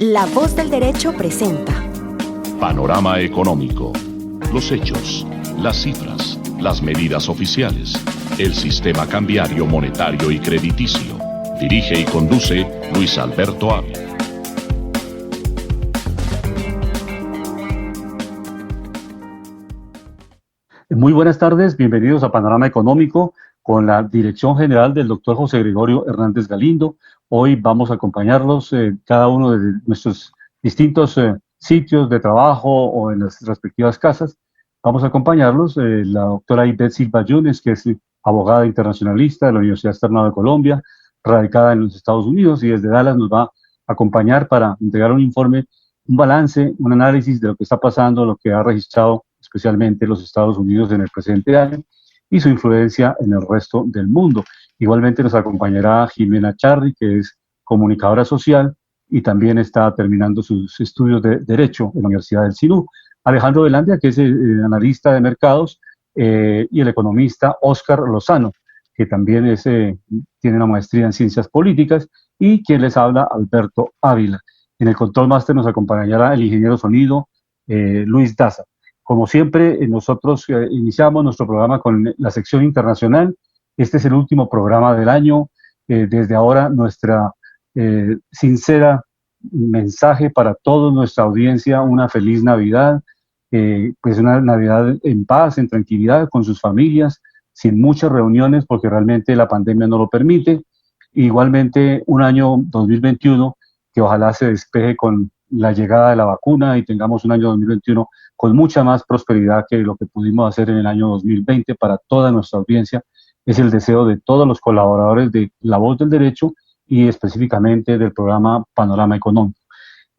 La Voz del Derecho presenta Panorama Económico. Los hechos, las cifras, las medidas oficiales, el sistema cambiario, monetario y crediticio. Dirige y conduce Luis Alberto Ávila. Muy buenas tardes, bienvenidos a Panorama Económico con la dirección general del doctor José Gregorio Hernández Galindo. Hoy vamos a acompañarlos cada uno de nuestros distintos sitios de trabajo o en las respectivas casas. Vamos a acompañarlos la doctora Ivette Silva Yunes, que es abogada internacionalista de la Universidad Externado de Colombia, radicada en los Estados Unidos, y desde Dallas nos va a acompañar para entregar un informe, un balance, un análisis de lo que está pasando, lo que ha registrado especialmente los Estados Unidos en el presente año y su influencia en el resto del mundo. Igualmente nos acompañará Jimena Charri, que es comunicadora social y también está terminando sus estudios de Derecho en la Universidad del Sinú. Alejandro Velandia, que es analista de mercados, y el economista Óscar Lozano, que también tiene una maestría en ciencias políticas, y quien les habla, Alberto Ávila. En el control máster nos acompañará el ingeniero sonido Luis Daza. Como siempre, nosotros iniciamos nuestro programa con la sección internacional. Este es el último programa del año. Desde ahora, nuestra sincera mensaje para toda nuestra audiencia, una feliz Navidad, pues una Navidad en paz, en tranquilidad, con sus familias, sin muchas reuniones, porque realmente la pandemia no lo permite. Igualmente, un año 2021 que ojalá se despeje con la llegada de la vacuna y tengamos un año 2021 con mucha más prosperidad que lo que pudimos hacer en el año 2020 para toda nuestra audiencia. Es el deseo de todos los colaboradores de La Voz del Derecho y específicamente del programa Panorama Económico.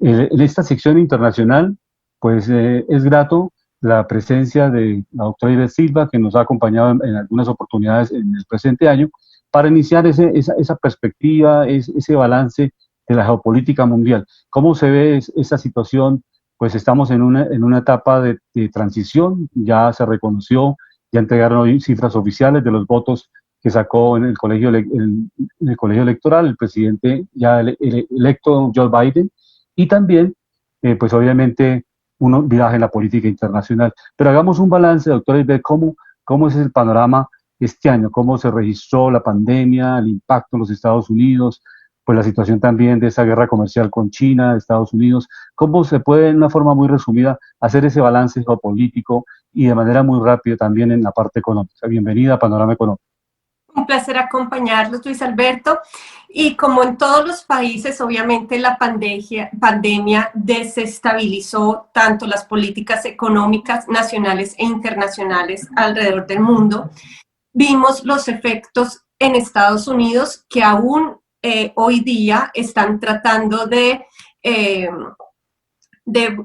En esta sección internacional, pues es grato la presencia de la doctora Ivette Silva, que nos ha acompañado en algunas oportunidades en el presente año, para iniciar esa perspectiva, ese balance de la geopolítica mundial. ¿Cómo se ve esa situación? Pues estamos en una etapa de transición, ya se reconoció, ya entregaron hoy cifras oficiales de los votos que sacó en el colegio electoral el presidente ya electo Joe Biden, y también, pues obviamente, un viraje en la política internacional. Pero hagamos un balance, doctora Ivette, cómo es el panorama este año, cómo se registró la pandemia, el impacto en los Estados Unidos, pues la situación también de esa guerra comercial con China, Estados Unidos, cómo se puede, en una forma muy resumida, hacer ese balance geopolítico y de manera muy rápida también en la parte económica. Bienvenida a Panorama Económico. Un placer acompañarlos, Luis Alberto. Y como en todos los países, obviamente la pandemia desestabilizó tanto las políticas económicas nacionales e internacionales alrededor del mundo. Vimos los efectos en Estados Unidos que aún hoy día están tratando de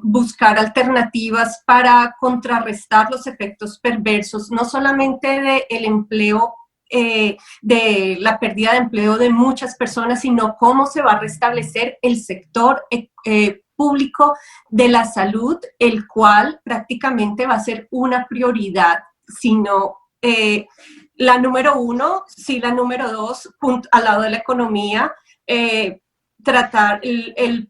buscar alternativas para contrarrestar los efectos perversos, no solamente del empleo, de la pérdida de empleo de muchas personas, sino cómo se va a restablecer el sector público de la salud, el cual prácticamente va a ser una prioridad, sino la número uno, sí, la número dos, al lado de la economía. El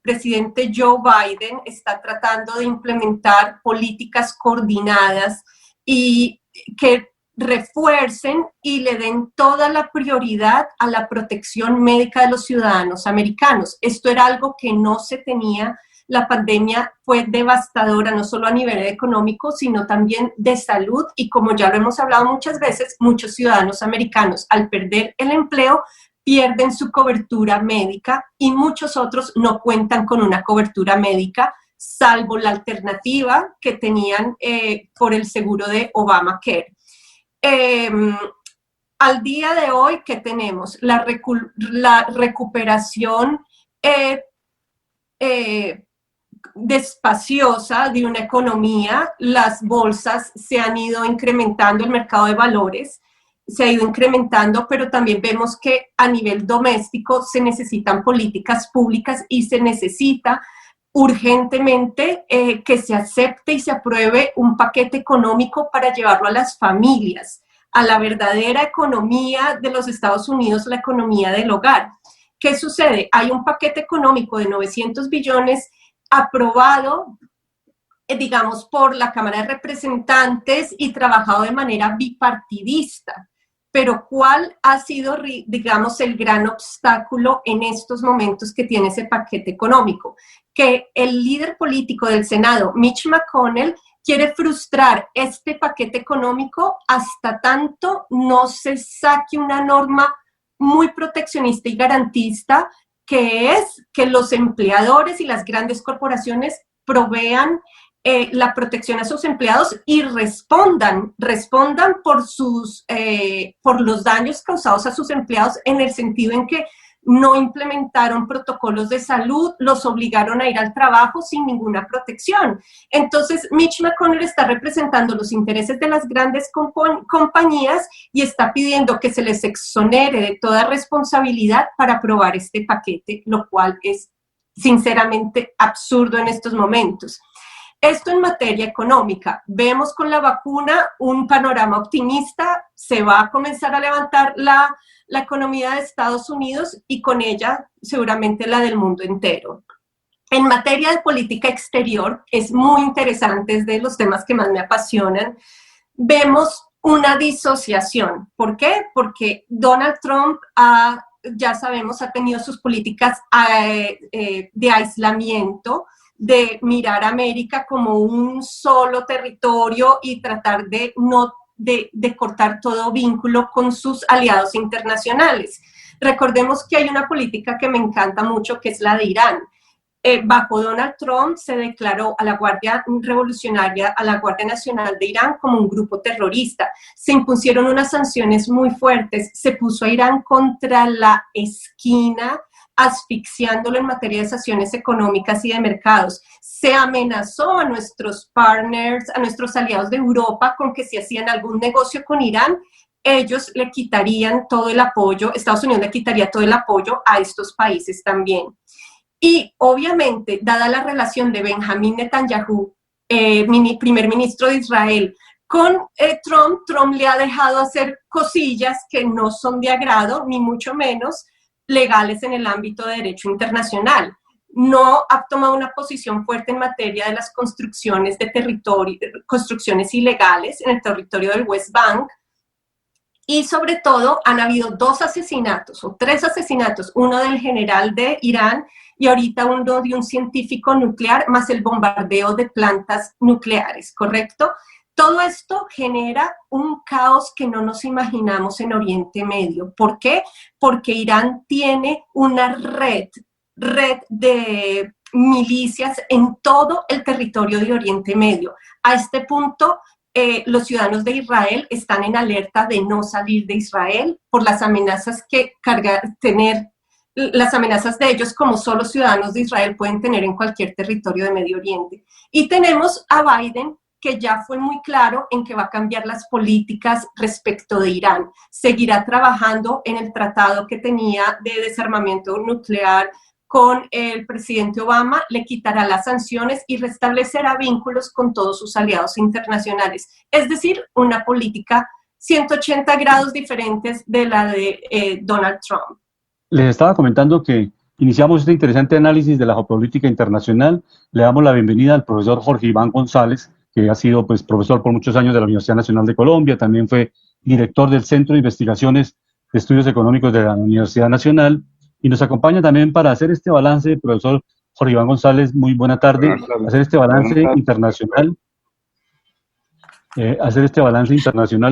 presidente Joe Biden está tratando de implementar políticas coordinadas y que refuercen y le den toda la prioridad a la protección médica de los ciudadanos americanos. Esto era algo que no se tenía. La pandemia fue devastadora, no solo a nivel económico, sino también de salud, y como ya lo hemos hablado muchas veces, muchos ciudadanos americanos, al perder el empleo, pierden su cobertura médica, y muchos otros no cuentan con una cobertura médica, salvo la alternativa que tenían por el seguro de Obamacare. Al día de hoy, ¿qué tenemos? La recuperación despaciosa de una economía. Las bolsas se han ido incrementando, el mercado de valores se ha ido incrementando, pero también vemos que a nivel doméstico se necesitan políticas públicas y se necesita urgentemente que se acepte y se apruebe un paquete económico para llevarlo a las familias, a la verdadera economía de los Estados Unidos, la economía del hogar. ¿Qué sucede? Hay un paquete económico de 900 billones aprobado, digamos, por la Cámara de Representantes y trabajado de manera bipartidista. Pero ¿cuál ha sido, digamos, el gran obstáculo en estos momentos que tiene ese paquete económico? Que el líder político del Senado, Mitch McConnell, quiere frustrar este paquete económico hasta tanto no se saque una norma muy proteccionista y garantista, que es que los empleadores y las grandes corporaciones provean la protección a sus empleados y respondan por los daños causados a sus empleados, en el sentido en que no implementaron protocolos de salud, los obligaron a ir al trabajo sin ninguna protección. Entonces, Mitch McConnell está representando los intereses de las grandes compañías y está pidiendo que se les exonere de toda responsabilidad para aprobar este paquete, lo cual es sinceramente absurdo en estos momentos. Esto en materia económica. Vemos con la vacuna un panorama optimista, se va a comenzar a levantar la economía de Estados Unidos y con ella seguramente la del mundo entero. En materia de política exterior, es muy interesante, es de los temas que más me apasionan. Vemos una disociación. ¿Por qué? Porque Donald Trump ya sabemos, ha tenido sus políticas de aislamiento, de mirar a América como un solo territorio y tratar de cortar todo vínculo con sus aliados internacionales. Recordemos que hay una política que me encanta mucho, que es la de Irán. Bajo Donald Trump se declaró a la Guardia Revolucionaria, a la Guardia Nacional de Irán como un grupo terrorista. Se impusieron unas sanciones muy fuertes, se puso a Irán contra la esquina, asfixiándolo en materia de sanciones económicas y de mercados. Se amenazó a nuestros partners, a nuestros aliados de Europa, con que si hacían algún negocio con Irán, ellos le quitarían todo el apoyo, Estados Unidos le quitaría todo el apoyo a estos países también. Y obviamente, dada la relación de Benjamín Netanyahu, primer ministro de Israel, con Trump le ha dejado hacer cosillas que no son de agrado, ni mucho menos legales en el ámbito de derecho internacional. No ha tomado una posición fuerte en materia de las construcciones de territorio, construcciones ilegales en el territorio del West Bank. Y sobre todo han habido 2 asesinatos o 3 asesinatos, uno del general de Irán y ahorita uno de un científico nuclear, más el bombardeo de plantas nucleares, ¿correcto? Todo esto genera un caos que no nos imaginamos en Oriente Medio. ¿Por qué? Porque Irán tiene una red de milicias en todo el territorio de Oriente Medio. A este punto, los ciudadanos de Israel están en alerta de no salir de Israel por las amenazas las amenazas de ellos como solo ciudadanos de Israel pueden tener en cualquier territorio de Medio Oriente. Y tenemos a Biden, que ya fue muy claro en que va a cambiar las políticas respecto de Irán. Seguirá trabajando en el tratado que tenía de desarmamento nuclear con el presidente Obama, le quitará las sanciones y restablecerá vínculos con todos sus aliados internacionales. Es decir, una política 180 grados diferentes de la de Donald Trump. Les estaba comentando que iniciamos este interesante análisis de la geopolítica internacional. Le damos la bienvenida al profesor Jorge Iván González, que ha sido profesor por muchos años de la Universidad Nacional de Colombia, también fue director del Centro de Investigaciones de Estudios Económicos de la Universidad Nacional, y nos acompaña también para hacer este balance, profesor Jorge Iván González, muy buena tarde, hacer este balance internacional,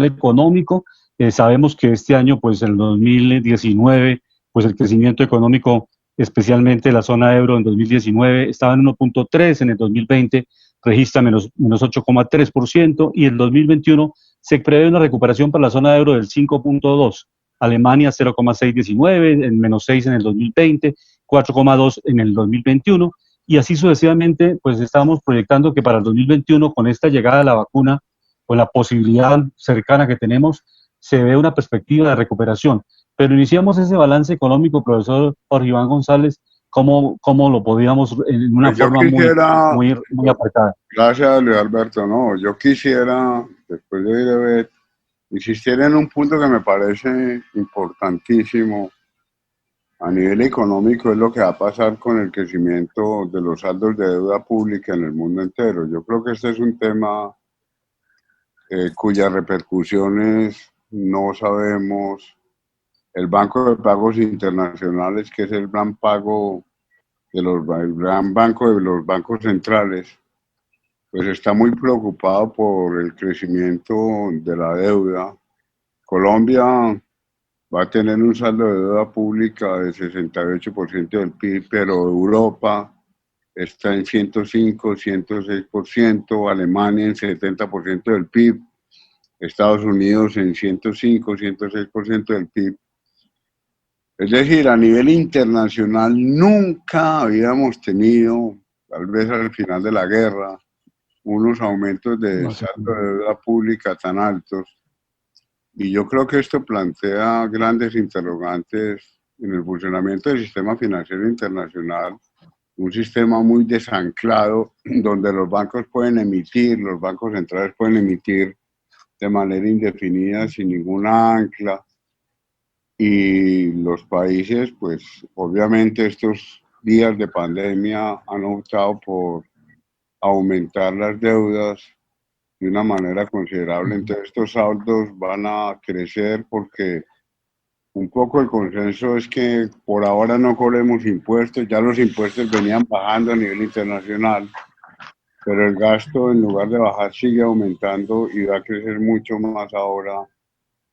económico. Sabemos que este año, pues en el 2019, pues el crecimiento económico, especialmente la zona euro en 2019, estaba en 1.3, en el 2020 registra menos 8,3%, y en 2021 se prevé una recuperación para la zona euro del 5.2%, Alemania 0,619, en menos 6 en el 2020, 4,2 en el 2021, y así sucesivamente, pues estamos proyectando que para el 2021, con esta llegada de la vacuna, con la posibilidad cercana que tenemos, se ve una perspectiva de recuperación. Pero iniciamos ese balance económico, profesor Jorge Iván González, ¿cómo lo podíamos en una forma muy apretada? Gracias, Luis Alberto. No, yo quisiera, después de ir a ver, insistir en un punto que me parece importantísimo a nivel económico es lo que va a pasar con el crecimiento de los saldos de deuda pública en el mundo entero. Yo creo que este es un tema cuyas repercusiones no sabemos. El Banco de Pagos Internacionales, que es el gran pago el gran banco de los bancos centrales, pues está muy preocupado por el crecimiento de la deuda. Colombia va a tener un saldo de deuda pública de 68% del PIB, pero Europa está en 105, 106%, Alemania en 70% del PIB, Estados Unidos en 105, 106% del PIB. Es decir, a nivel internacional nunca habíamos tenido, tal vez al final de la guerra, unos aumentos de saldo de deuda pública tan altos. Y yo creo que esto plantea grandes interrogantes en el funcionamiento del sistema financiero internacional, un sistema muy desanclado, donde los bancos los bancos centrales pueden emitir de manera indefinida, sin ninguna ancla, y los países, pues obviamente estos días de pandemia han optado por aumentar las deudas de una manera considerable. Entonces estos saldos van a crecer porque un poco el consenso es que por ahora no cobremos impuestos, ya los impuestos venían bajando a nivel internacional, pero el gasto en lugar de bajar sigue aumentando y va a crecer mucho más ahora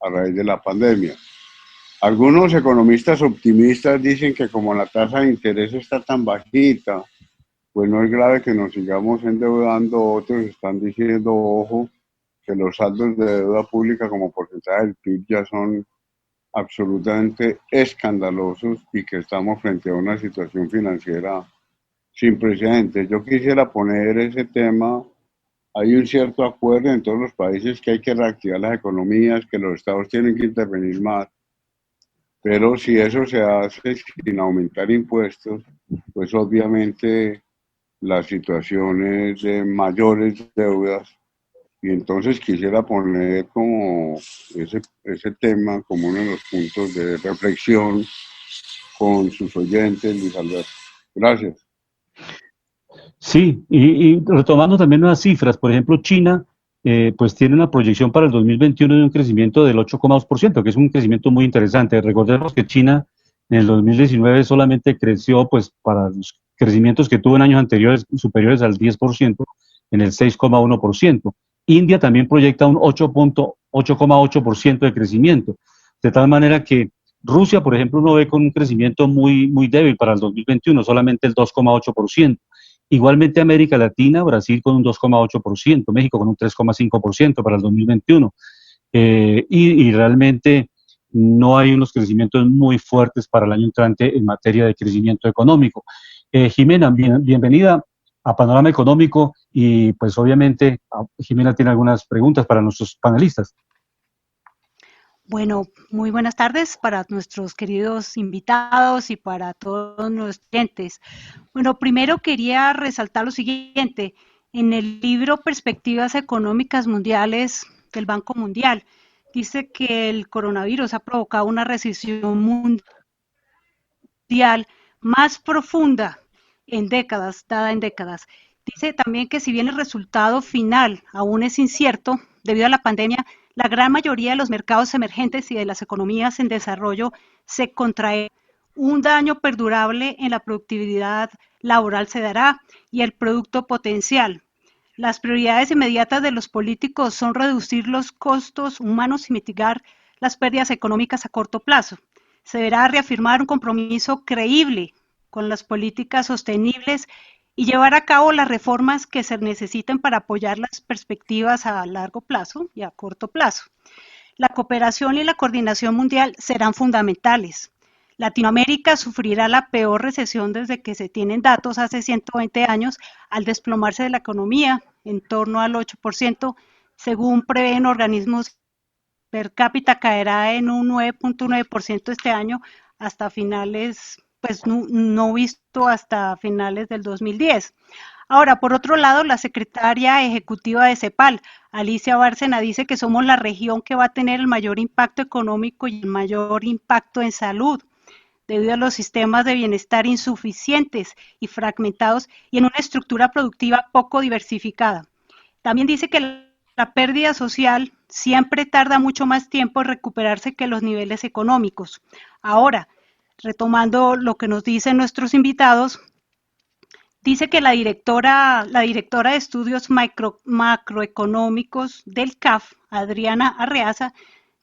a raíz de la pandemia. Algunos economistas optimistas dicen que como la tasa de interés está tan bajita, pues no es grave que nos sigamos endeudando. Otros están diciendo, ojo, que los saldos de deuda pública como porcentaje del PIB ya son absolutamente escandalosos y que estamos frente a una situación financiera sin precedentes. Yo quisiera poner ese tema. Hay un cierto acuerdo en todos los países que hay que reactivar las economías, que los estados tienen que intervenir más. Pero si eso se hace sin aumentar impuestos, pues obviamente las situaciones de mayores deudas. Y entonces quisiera poner como ese tema como uno de los puntos de reflexión con sus oyentes, Luis Alberto. Gracias. Sí, y retomando también unas cifras, por ejemplo, China pues tiene una proyección para el 2021 de un crecimiento del 8,2%, que es un crecimiento muy interesante. Recordemos que China en el 2019 solamente creció, pues para los crecimientos que tuvo en años anteriores superiores al 10%, en el 6,1%. India también proyecta un 8,8% de crecimiento, de tal manera que Rusia, por ejemplo, uno ve con un crecimiento muy débil para el 2021, solamente el 2,8%. Igualmente América Latina, Brasil con un 2,8%, México con un 3,5% para el 2021. Y realmente no hay unos crecimientos muy fuertes para el año entrante en materia de crecimiento económico. Jimena, bienvenida a Panorama Económico y pues obviamente Jimena tiene algunas preguntas para nuestros panelistas. Bueno, muy buenas tardes para nuestros queridos invitados y para todos nuestros clientes. Bueno, primero quería resaltar lo siguiente. En el libro Perspectivas Económicas Mundiales del Banco Mundial, dice que el coronavirus ha provocado una recesión mundial más profunda en décadas, dada en décadas. Dice también que si bien el resultado final aún es incierto debido a la pandemia, la gran mayoría de los mercados emergentes y de las economías en desarrollo se contraen. Un daño perdurable en la productividad laboral se dará y el producto potencial. Las prioridades inmediatas de los políticos son reducir los costos humanos y mitigar las pérdidas económicas a corto plazo. Se deberá reafirmar un compromiso creíble con las políticas sostenibles y llevar a cabo las reformas que se necesiten para apoyar las perspectivas a largo plazo y a corto plazo. La cooperación y la coordinación mundial serán fundamentales. Latinoamérica sufrirá la peor recesión desde que se tienen datos hace 120 años al desplomarse de la economía en torno al 8%, según prevén organismos. Per cápita caerá en un 9,9% este año hasta finales, pues no visto hasta finales del 2010. Ahora, por otro lado, la secretaria ejecutiva de CEPAL, Alicia Bárcena, dice que somos la región que va a tener el mayor impacto económico y el mayor impacto en salud. debido a los sistemas de bienestar insuficientes y fragmentados y en una estructura productiva poco diversificada. También dice que la pérdida social siempre tarda mucho más tiempo en recuperarse que los niveles económicos. Ahora, retomando lo que nos dicen nuestros invitados, dice que la directora de estudios macroeconómicos del CAF, Adriana Arreaza,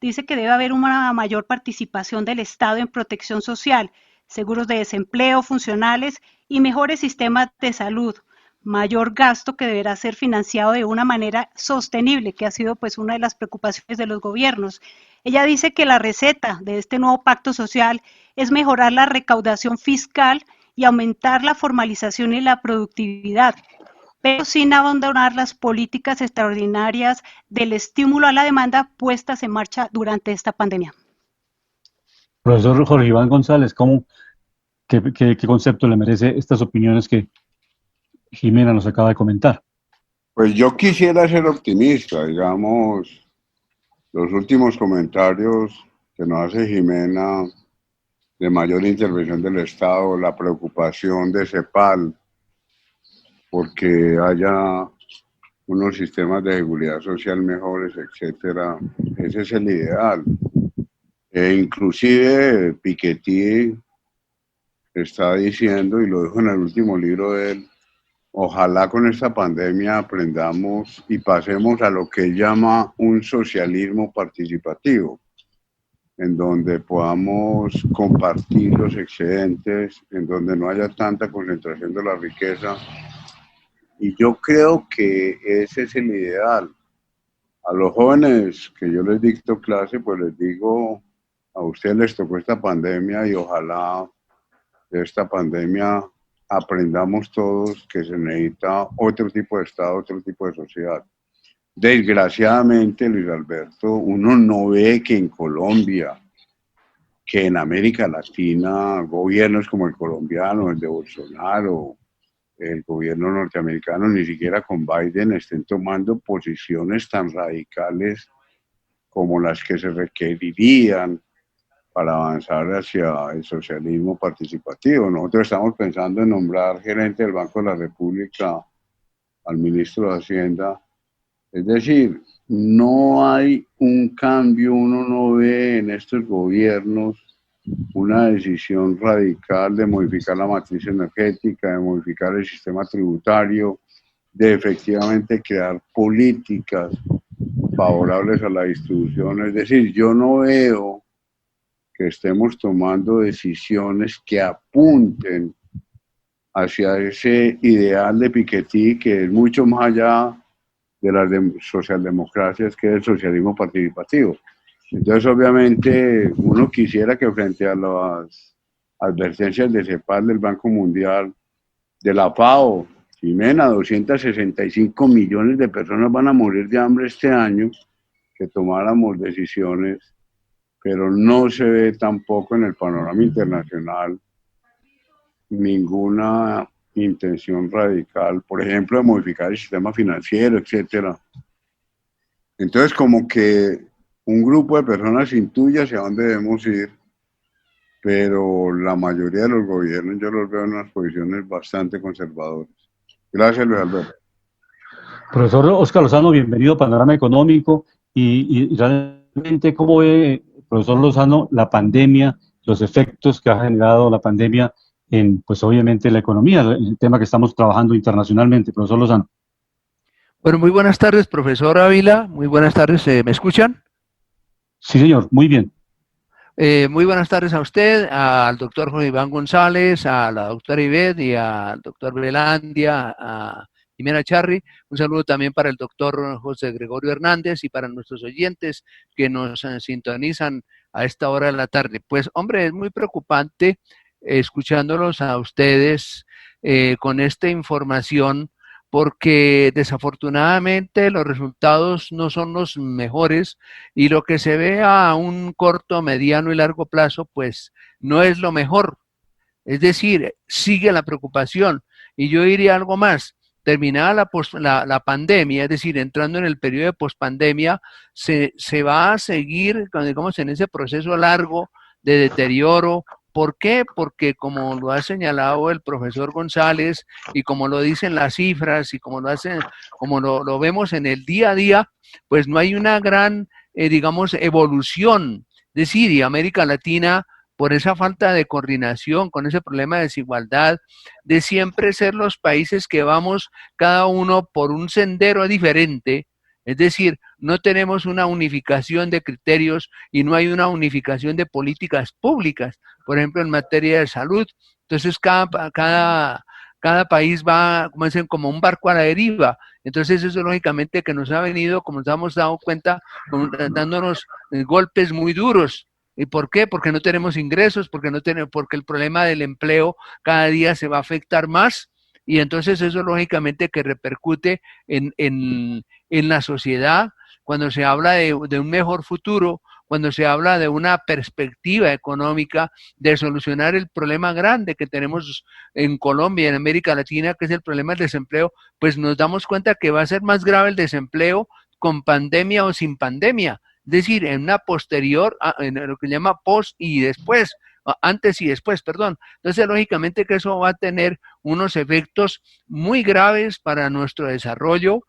dice que debe haber una mayor participación del Estado en protección social, seguros de desempleo funcionales y mejores sistemas de salud, mayor gasto que deberá ser financiado de una manera sostenible, que ha sido pues una de las preocupaciones de los gobiernos. Ella dice que la receta de este nuevo pacto social es mejorar la recaudación fiscal y aumentar la formalización y la productividad, pero sin abandonar las políticas extraordinarias del estímulo a la demanda puestas en marcha durante esta pandemia. Profesor Jorge Iván González, ¿qué concepto le merece estas opiniones que Jimena nos acaba de comentar? Pues yo quisiera ser optimista, digamos, los últimos comentarios que nos hace Jimena de mayor intervención del Estado, la preocupación de CEPAL porque haya unos sistemas de seguridad social mejores, etcétera. Ese es el ideal. Inclusive Piketty está diciendo, y lo dijo en el último libro de él, ojalá con esta pandemia aprendamos y pasemos a lo que él llama un socialismo participativo, en donde podamos compartir los excedentes, en donde no haya tanta concentración de la riqueza. Y yo creo que ese es el ideal. A los jóvenes que yo les dicto clase, pues les digo, a ustedes les tocó esta pandemia y ojalá de esta pandemia aprendamos todos que se necesita otro tipo de Estado, otro tipo de sociedad. Desgraciadamente, Luis Alberto, uno no ve que en Colombia, que en América Latina, gobiernos como el colombiano, el de Bolsonaro, el gobierno norteamericano, ni siquiera con Biden, estén tomando posiciones tan radicales como las que se requerirían para avanzar hacia el socialismo participativo. Nosotros estamos pensando en nombrar gerente del Banco de la República al ministro de Hacienda. Es decir, no hay un cambio, uno no ve en estos gobiernos una decisión radical de modificar la matriz energética, de modificar el sistema tributario, de efectivamente crear políticas favorables a la distribución. Es decir, yo no veo que estemos tomando decisiones que apunten hacia ese ideal de Piketty, que es mucho más allá de las socialdemocracias, que es el socialismo participativo. Entonces, obviamente, uno quisiera que frente a las advertencias de CEPAL, del Banco Mundial, de la FAO, Jimena, 265 millones de personas van a morir de hambre este año, que tomáramos decisiones, pero no se ve tampoco en el panorama internacional ninguna intención radical, por ejemplo, de modificar el sistema financiero, etcétera. Entonces, como que un grupo de personas intuye hacia dónde debemos ir, pero la mayoría de los gobiernos yo los veo en unas posiciones bastante conservadoras. Gracias, Luis Alberto. Profesor Oscar Lozano, bienvenido a Panorama Económico. Y realmente, ¿cómo ve, profesor Lozano, la pandemia, los efectos que ha generado la pandemia en, pues obviamente, la economía, el tema que estamos trabajando internacionalmente? Profesor Lozano. Bueno, muy buenas tardes, profesor Ávila. Muy buenas tardes, ¿me escuchan? Sí, señor, muy bien. Muy buenas tardes a usted, al doctor Jorge Iván González, a la doctora Ivette y al doctor Velandia, a Jimena Charri. Un saludo también para el doctor José Gregorio Hernández y para nuestros oyentes que nos sintonizan a esta hora de la tarde. Pues, hombre, es muy preocupante escuchándolos a ustedes con esta información, porque desafortunadamente los resultados no son los mejores y lo que se ve a un corto, mediano y largo plazo, pues no es lo mejor. Es decir, sigue la preocupación. Y yo diría algo más, terminada la pandemia, es decir, entrando en el periodo de pospandemia, se va a seguir, digamos, en ese proceso largo de deterioro ¿Por qué? Porque como lo ha señalado el profesor González y como lo dicen las cifras y como lo vemos en el día a día, pues no hay una gran, digamos, evolución. Es decir, y América Latina, por esa falta de coordinación, con ese problema de desigualdad, de siempre ser los países que vamos cada uno por un sendero diferente. Es decir, no tenemos una unificación de criterios y no hay una unificación de políticas públicas, por ejemplo, en materia de salud. Entonces, cada país va, como dicen, como un barco a la deriva. Entonces, eso lógicamente que nos ha venido, como nos hemos dado cuenta, dándonos golpes muy duros. ¿Y por qué? Porque no tenemos ingresos, porque el problema del empleo cada día se va a afectar más. Y entonces eso lógicamente que repercute en la sociedad, cuando se habla de un mejor futuro, cuando se habla de una perspectiva económica, de solucionar el problema grande que tenemos en Colombia, en América Latina, que es el problema del desempleo, pues nos damos cuenta que va a ser más grave el desempleo con pandemia o sin pandemia. Es decir, en una posterior, en lo que se llama post y después, antes y después, perdón. Entonces, lógicamente que eso va a tener unos efectos muy graves para nuestro desarrollo,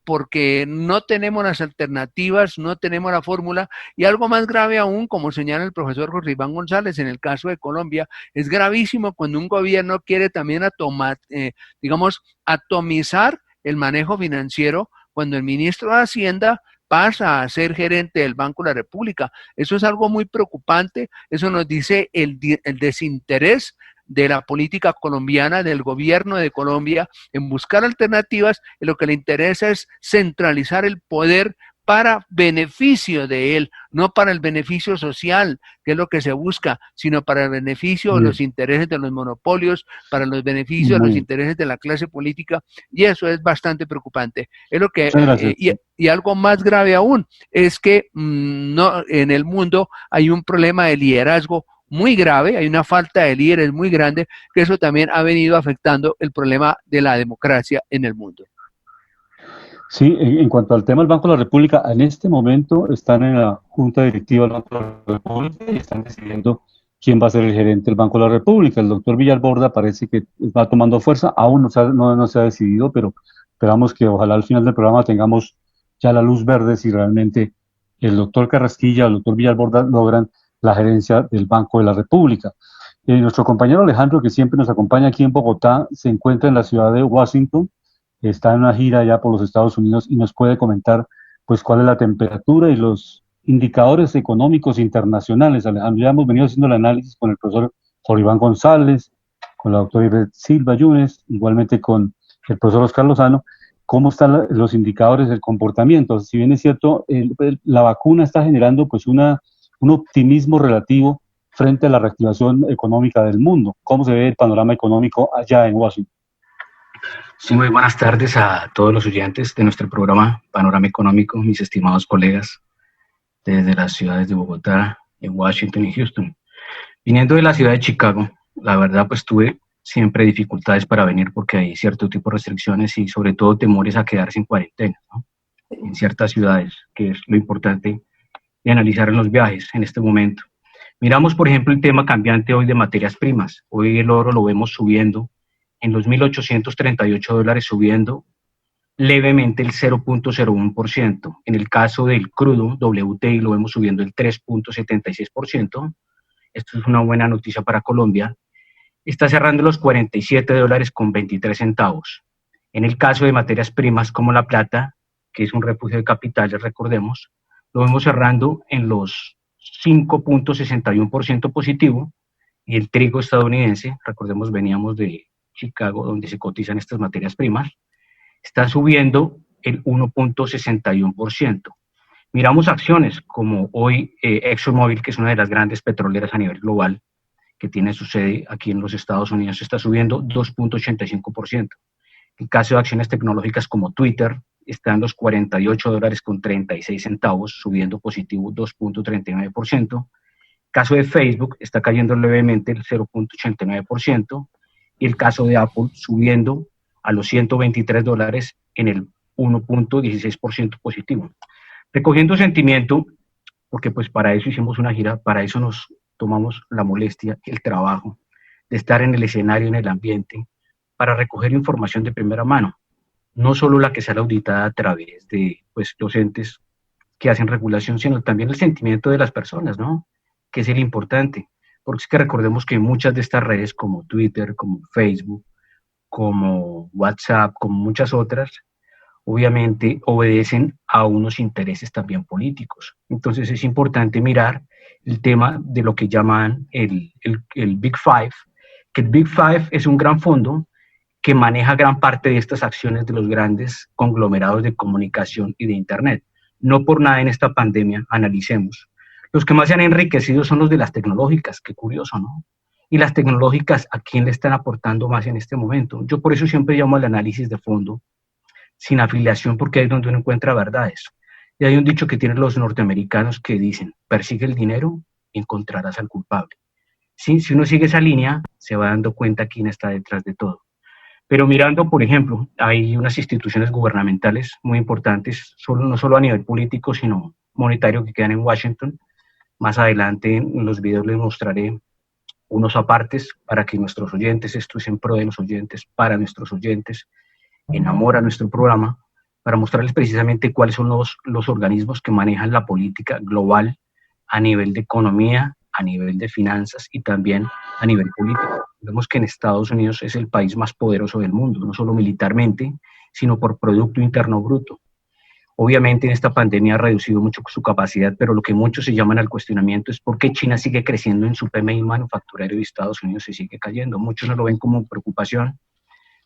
porque no tenemos las alternativas, no tenemos la fórmula, y algo más grave aún, como señala el profesor Jorge Iván González, en el caso de Colombia, es gravísimo cuando un gobierno quiere también atomizar el manejo financiero, cuando el ministro de Hacienda pasa a ser gerente del Banco de la República. Eso es algo muy preocupante, eso nos dice el desinterés de la política colombiana, del gobierno de Colombia, en buscar alternativas, y lo que le interesa es centralizar el poder para beneficio de él, no para el beneficio social, que es lo que se busca, sino para el beneficio de los intereses de los monopolios, para los beneficios de los intereses de la clase política, y eso es bastante preocupante. Es lo que y algo más grave aún es que no, en el mundo hay un problema de liderazgo muy grave, hay una falta de líderes muy grande, que eso también ha venido afectando el problema de la democracia en el mundo. Sí, en cuanto al tema del Banco de la República, en este momento están en la Junta Directiva del Banco de la República y están decidiendo quién va a ser el gerente del Banco de la República. El doctor Villalborda parece que va tomando fuerza, aún no se ha decidido, pero esperamos que ojalá al final del programa tengamos ya la luz verde si realmente el doctor Carrasquilla o el doctor Villalborda logran la gerencia del Banco de la República. Nuestro compañero Alejandro, que siempre nos acompaña aquí en Bogotá, se encuentra en la ciudad de Washington, está en una gira ya por los Estados Unidos y nos puede comentar pues cuál es la temperatura y los indicadores económicos internacionales. Alejandro, ya hemos venido haciendo el análisis con el profesor Jorge Iván González, con la doctora Ivette Silva Yunes, igualmente con el profesor Oscar Lozano, cómo están los indicadores del comportamiento. Si bien es cierto, la vacuna está generando pues un optimismo relativo frente a la reactivación económica del mundo. ¿Cómo se ve el panorama económico allá en Washington? Sí, muy buenas tardes a todos los oyentes de nuestro programa Panorama Económico, mis estimados colegas desde las ciudades de Bogotá, Washington y Houston. Viniendo de la ciudad de Chicago, la verdad pues tuve siempre dificultades para venir porque hay cierto tipo de restricciones y sobre todo temores a quedarse en cuarentena, ¿no? En ciertas ciudades, que es lo importante de analizar en los viajes en este momento. Miramos, por ejemplo, el tema cambiante hoy de materias primas. Hoy el oro lo vemos subiendo en los $1.838, subiendo levemente el 0.01%. En el caso del crudo WTI lo vemos subiendo el 3.76%. Esto es una buena noticia para Colombia. Está cerrando los $47.23. En el caso de materias primas como la plata, que es un refugio de capitales, recordemos, lo vemos cerrando en los 5.61% positivo, y el trigo estadounidense, recordemos, veníamos de Chicago, donde se cotizan estas materias primas, está subiendo el 1.61%. Miramos acciones como hoy ExxonMobil, que es una de las grandes petroleras a nivel global, que tiene su sede aquí en los Estados Unidos, está subiendo 2.85%. El caso de acciones tecnológicas como Twitter está en los $48.36, subiendo positivo 2.39%. El caso de Facebook está cayendo levemente el 0.89%. Y el caso de Apple subiendo a los $123 en el 1.16% positivo. Recogiendo sentimiento, porque pues para eso hicimos una gira, para eso nos tomamos la molestia, el trabajo de estar en el escenario, en el ambiente, para recoger información de primera mano, no solo la que sale auditada a través de pues, los entes que hacen regulación, sino también el sentimiento de las personas, ¿no? Que es el importante, porque es que recordemos que muchas de estas redes como Twitter, como Facebook, como WhatsApp, como muchas otras, obviamente obedecen a unos intereses también políticos. Entonces es importante mirar el tema de lo que llaman el Big Five, que el Big Five es un gran fondo que maneja gran parte de estas acciones de los grandes conglomerados de comunicación y de Internet. No por nada en esta pandemia, analicemos. Los que más se han enriquecido son los de las tecnológicas, qué curioso, ¿no? Y las tecnológicas, ¿a quién le están aportando más en este momento? Yo por eso siempre llamo al análisis de fondo, sin afiliación, porque ahí es donde uno encuentra verdades. Y hay un dicho que tienen los norteamericanos que dicen, persigue el dinero y encontrarás al culpable. ¿Sí? Si uno sigue esa línea, se va dando cuenta quién está detrás de todo. Pero mirando, por ejemplo, hay unas instituciones gubernamentales muy importantes, no solo a nivel político, sino monetario, que quedan en Washington. Más adelante en los videos les mostraré unos apartes para que nuestros oyentes, esto es en pro de los oyentes, para nuestros oyentes, en amor a nuestro programa, para mostrarles precisamente cuáles son los organismos que manejan la política global a nivel de economía, a nivel de finanzas y también a nivel político. Vemos que en Estados Unidos es el país más poderoso del mundo, no solo militarmente, sino por Producto Interno Bruto. Obviamente en esta pandemia ha reducido mucho su capacidad, pero lo que muchos se llaman al cuestionamiento es por qué China sigue creciendo en su PMI manufacturero y Estados Unidos se sigue cayendo. Muchos no lo ven como preocupación,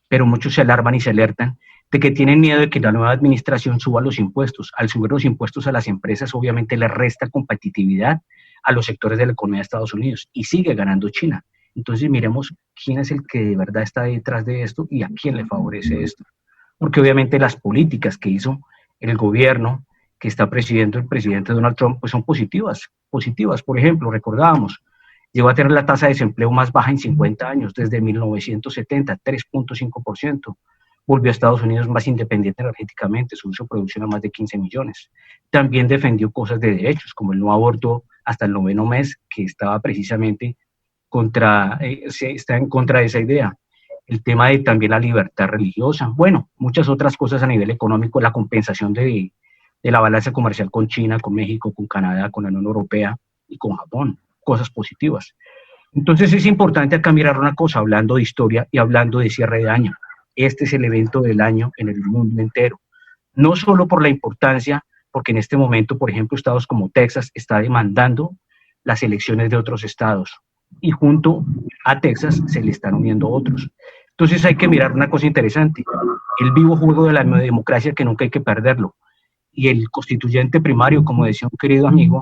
pero muchos se alarman y se alertan de que tienen miedo de que la nueva administración suba los impuestos. Al subir los impuestos a las empresas, obviamente le resta competitividad a los sectores de la economía de Estados Unidos y sigue ganando China. Entonces miremos quién es el que de verdad está detrás de esto y a quién le favorece esto. Porque obviamente las políticas que hizo el gobierno que está presidiendo el presidente Donald Trump pues son positivas. Por ejemplo, recordábamos, llegó a tener la tasa de desempleo más baja en 50 años, desde 1970, 3.5%. Volvió a Estados Unidos más independiente energéticamente, subió su producción a más de 15 millones. También defendió cosas de derechos, como el no aborto hasta el 9º mes, que estaba precisamente está en contra de esa idea. El tema de también la libertad religiosa. Bueno, muchas otras cosas a nivel económico, la compensación de la balanza comercial con China, con México, con Canadá, con la Unión Europea y con Japón. Cosas positivas. Entonces es importante acá mirar una cosa, hablando de historia y hablando de cierre de año. Este es el evento del año en el mundo entero. No solo por la importancia, porque en este momento, por ejemplo, estados como Texas está demandando las elecciones de otros estados y junto a Texas se le están uniendo otros. Entonces hay que mirar una cosa interesante, el vivo juego de la democracia que nunca hay que perderlo. Y el constituyente primario, como decía un querido amigo,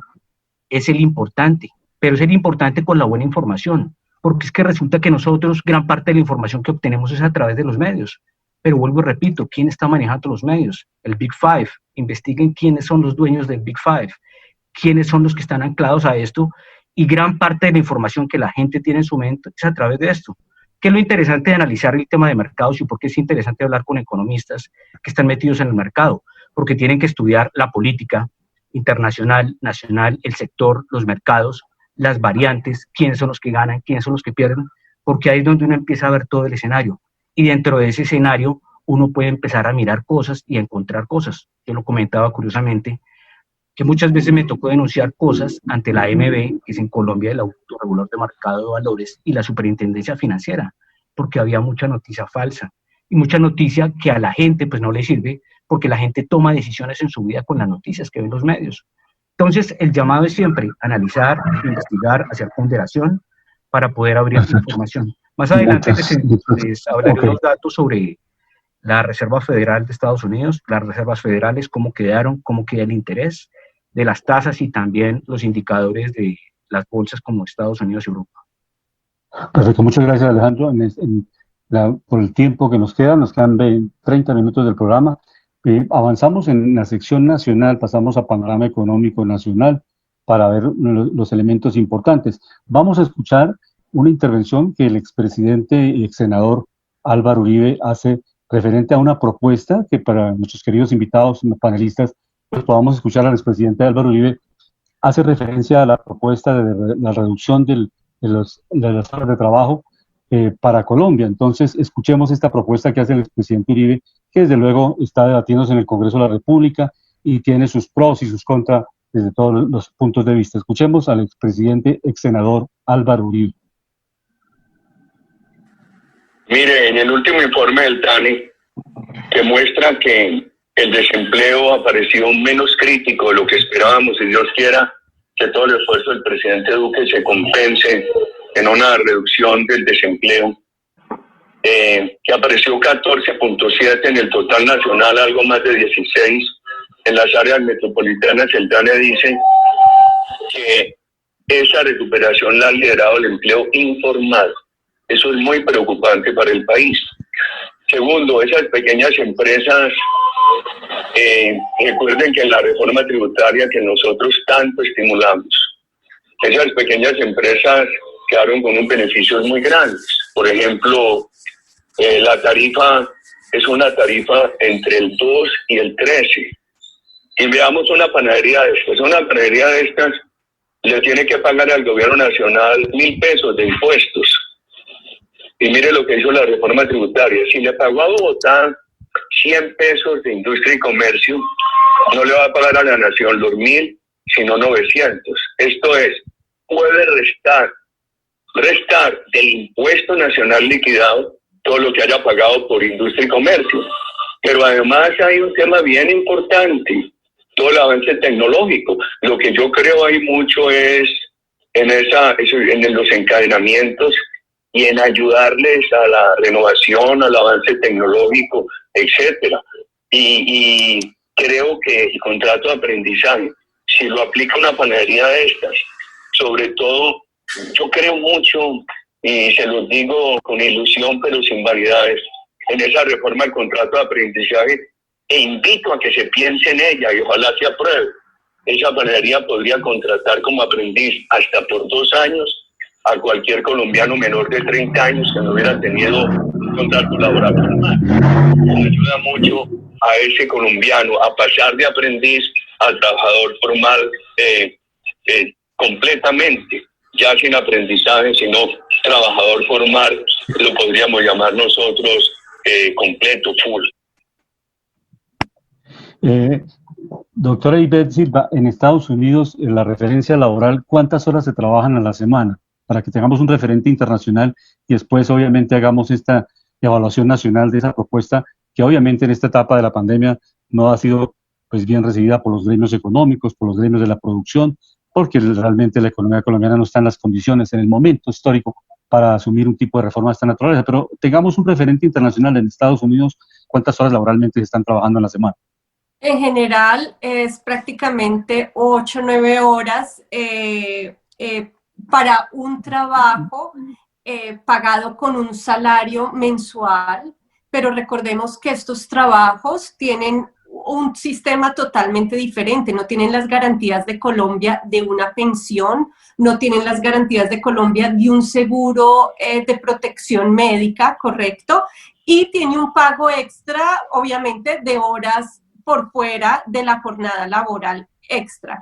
es el importante, pero es el importante con la buena información, porque es que resulta que nosotros gran parte de la información que obtenemos es a través de los medios. Pero vuelvo y repito, ¿quién está manejando los medios? El Big Five. Investiguen quiénes son los dueños del Big Five, quiénes son los que están anclados a esto, y gran parte de la información que la gente tiene en su mente es a través de esto. ¿Qué es lo interesante de analizar el tema de mercados y por qué es interesante hablar con economistas que están metidos en el mercado? Porque tienen que estudiar la política internacional, nacional, el sector, los mercados, las variantes, quiénes son los que ganan, quiénes son los que pierden, porque ahí es donde uno empieza a ver todo el escenario. Y dentro de ese escenario uno puede empezar a mirar cosas y a encontrar cosas. Yo lo comentaba curiosamente, que muchas veces me tocó denunciar cosas ante la AMB, que es en Colombia el Autorregulador de Mercado de Valores, y la Superintendencia Financiera, porque había mucha noticia falsa y mucha noticia que a la gente pues no le sirve, porque la gente toma decisiones en su vida con las noticias que ven los medios. Entonces, el llamado es siempre analizar, investigar, hacer ponderación para poder abrir esa información. Más adelante les hablaré los datos sobre la Reserva Federal de Estados Unidos, las reservas federales, cómo quedaron, cómo queda el interés de las tasas y también los indicadores de las bolsas como Estados Unidos y Europa. Perfecto, muchas gracias Alejandro. Por el tiempo que nos quedan 30 minutos del programa. Avanzamos en la sección nacional, pasamos a panorama económico nacional para ver los elementos importantes. Vamos a escuchar una intervención que el expresidente y exsenador Álvaro Uribe hace referente a una propuesta que para nuestros queridos invitados, panelistas, pues podamos escuchar al expresidente Álvaro Uribe hace referencia a la propuesta de la reducción de las horas de trabajo para Colombia. Entonces, escuchemos esta propuesta que hace el expresidente Uribe, que desde luego está debatiéndose en el Congreso de la República y tiene sus pros y sus contras desde todos los puntos de vista. Escuchemos al expresidente, ex senador Álvaro Uribe. Mire, en el último informe del DANE, que muestra que el desempleo apareció menos crítico de lo que esperábamos, si Dios quiera que todo el esfuerzo del presidente Duque se compense en una reducción del desempleo, que apareció 14.7 en el total nacional, algo más de 16 en las áreas metropolitanas. El DANE dice que esa recuperación la ha liderado el empleo informal. Eso es muy preocupante para el país. Segundo, esas pequeñas empresas, recuerden que en la reforma tributaria que nosotros tanto estimulamos, esas pequeñas empresas quedaron con unos beneficios muy grandes. Por ejemplo, la tarifa es una tarifa entre el 2 y el 13. Y veamos una panadería de estas. Una panadería de estas le tiene que pagar al gobierno nacional 1.000 pesos de impuestos. Y mire lo que hizo la reforma tributaria. Si le pagó a Bogotá 100 pesos de industria y comercio, no le va a pagar a la nación los 1.000, sino 900. Esto es, puede restar del impuesto nacional liquidado todo lo que haya pagado por industria y comercio. Pero además hay un tema bien importante, todo el avance tecnológico. Lo que yo creo hay mucho es en los encadenamientos y en ayudarles a la renovación, al avance tecnológico, etcétera. Y creo que el contrato de aprendizaje, si lo aplica una panadería de estas, sobre todo, yo creo mucho, y se los digo con ilusión pero sin vanidades, en esa reforma del contrato de aprendizaje, e invito a que se piense en ella y ojalá se apruebe. Esa panadería podría contratar como aprendiz hasta por 2 años a cualquier colombiano menor de 30 años que no hubiera tenido un contrato laboral formal. Ayuda mucho a ese colombiano a pasar de aprendiz a trabajador formal completamente, ya sin aprendizaje, sino trabajador formal, lo podríamos llamar nosotros completo, full. Doctora Ivette Silva, en Estados Unidos, en la referencia laboral, ¿cuántas horas se trabajan a la semana? Para que tengamos un referente internacional y después obviamente hagamos esta evaluación nacional de esa propuesta que obviamente en esta etapa de la pandemia no ha sido pues bien recibida por los gremios económicos, por los gremios de la producción, porque realmente la economía colombiana no está en las condiciones, en el momento histórico para asumir un tipo de reforma de esta naturaleza. Pero tengamos un referente internacional en Estados Unidos, ¿cuántas horas laboralmente se están trabajando en la semana? En general es prácticamente 8 o 9 horas para un trabajo pagado con un salario mensual, pero recordemos que estos trabajos tienen un sistema totalmente diferente, no tienen las garantías de Colombia de una pensión, no tienen las garantías de Colombia de un seguro de protección médica, ¿correcto? Y tiene un pago extra, obviamente, de horas por fuera de la jornada laboral extra.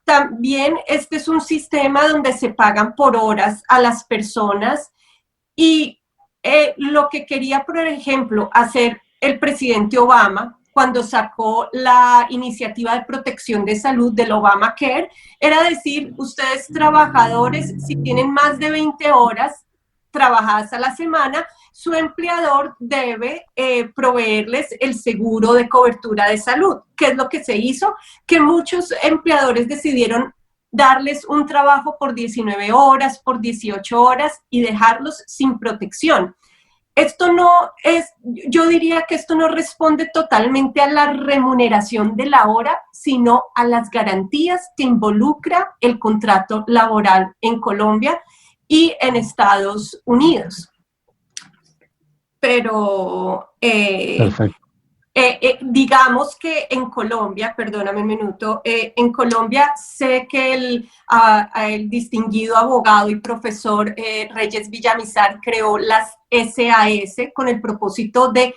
También este es un sistema donde se pagan por horas a las personas y lo que quería, por ejemplo, hacer el presidente Obama cuando sacó la iniciativa de protección de salud del Obamacare, era decir, ustedes trabajadores, si tienen más de 20 horas trabajadas a la semana, su empleador debe proveerles el seguro de cobertura de salud. ¿Qué es lo que se hizo? Que muchos empleadores decidieron darles un trabajo por 19 horas, por 18 horas y dejarlos sin protección. Esto no es, yo diría que esto no responde totalmente a la remuneración de la hora, sino a las garantías que involucra el contrato laboral en Colombia y en Estados Unidos. Pero digamos que en Colombia, perdóname un minuto, en Colombia sé que el distinguido abogado y profesor Reyes Villamizar creó las SAS con el propósito de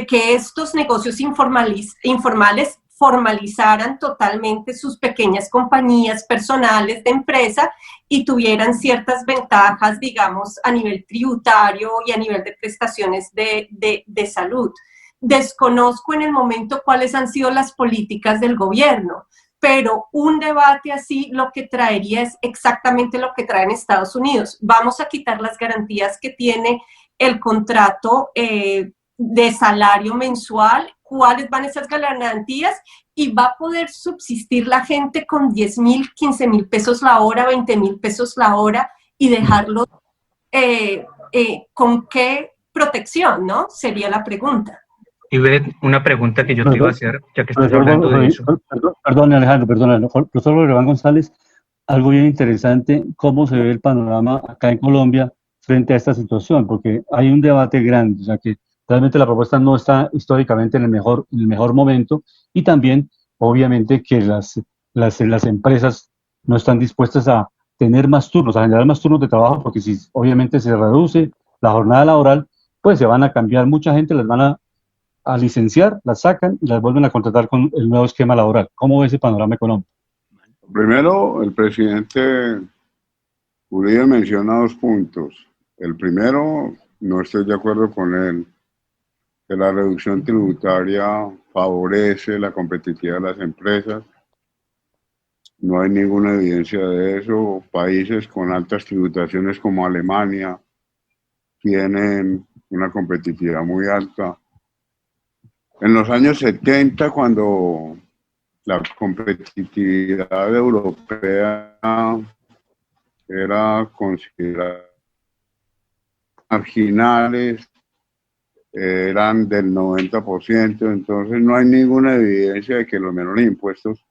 que estos negocios informales formalizaran totalmente sus pequeñas compañías personales de empresa y tuvieran ciertas ventajas, digamos, a nivel tributario y a nivel de prestaciones de salud. Desconozco en el momento cuáles han sido las políticas del gobierno, pero un debate así lo que traería es exactamente lo que trae en Estados Unidos. Vamos a quitar las garantías que tiene el contrato de salario mensual, cuáles van esas garantías y va a poder subsistir la gente con 10,000, 15,000 pesos la hora, 20,000 pesos la hora y dejarlo con qué protección, ¿no? Sería la pregunta. Y ve una pregunta que yo te iba a hacer, ya que estás hablando de eso. Perdón, Alejandro, profesor Loreban González, algo bien interesante, cómo se ve el panorama acá en Colombia frente a esta situación, porque hay un debate grande, o sea que realmente la propuesta no está históricamente en el mejor momento, y también, obviamente, que las empresas no están dispuestas a tener más turnos, a generar más turnos de trabajo, porque si obviamente se reduce la jornada laboral, pues se van a cambiar, mucha gente las van a licenciar, las sacan y las vuelven a contratar con el nuevo esquema laboral. ¿Cómo ve ese panorama económico? Primero, el presidente Uribe menciona 2 puntos. El primero, no estoy de acuerdo con él, que la reducción tributaria favorece la competitividad de las empresas. No hay ninguna evidencia de eso. Países con altas tributaciones como Alemania tienen una competitividad muy alta. En los años 70, cuando la competitividad europea era considerada marginales, eran del 90%, entonces no hay ninguna evidencia de que los menores impuestos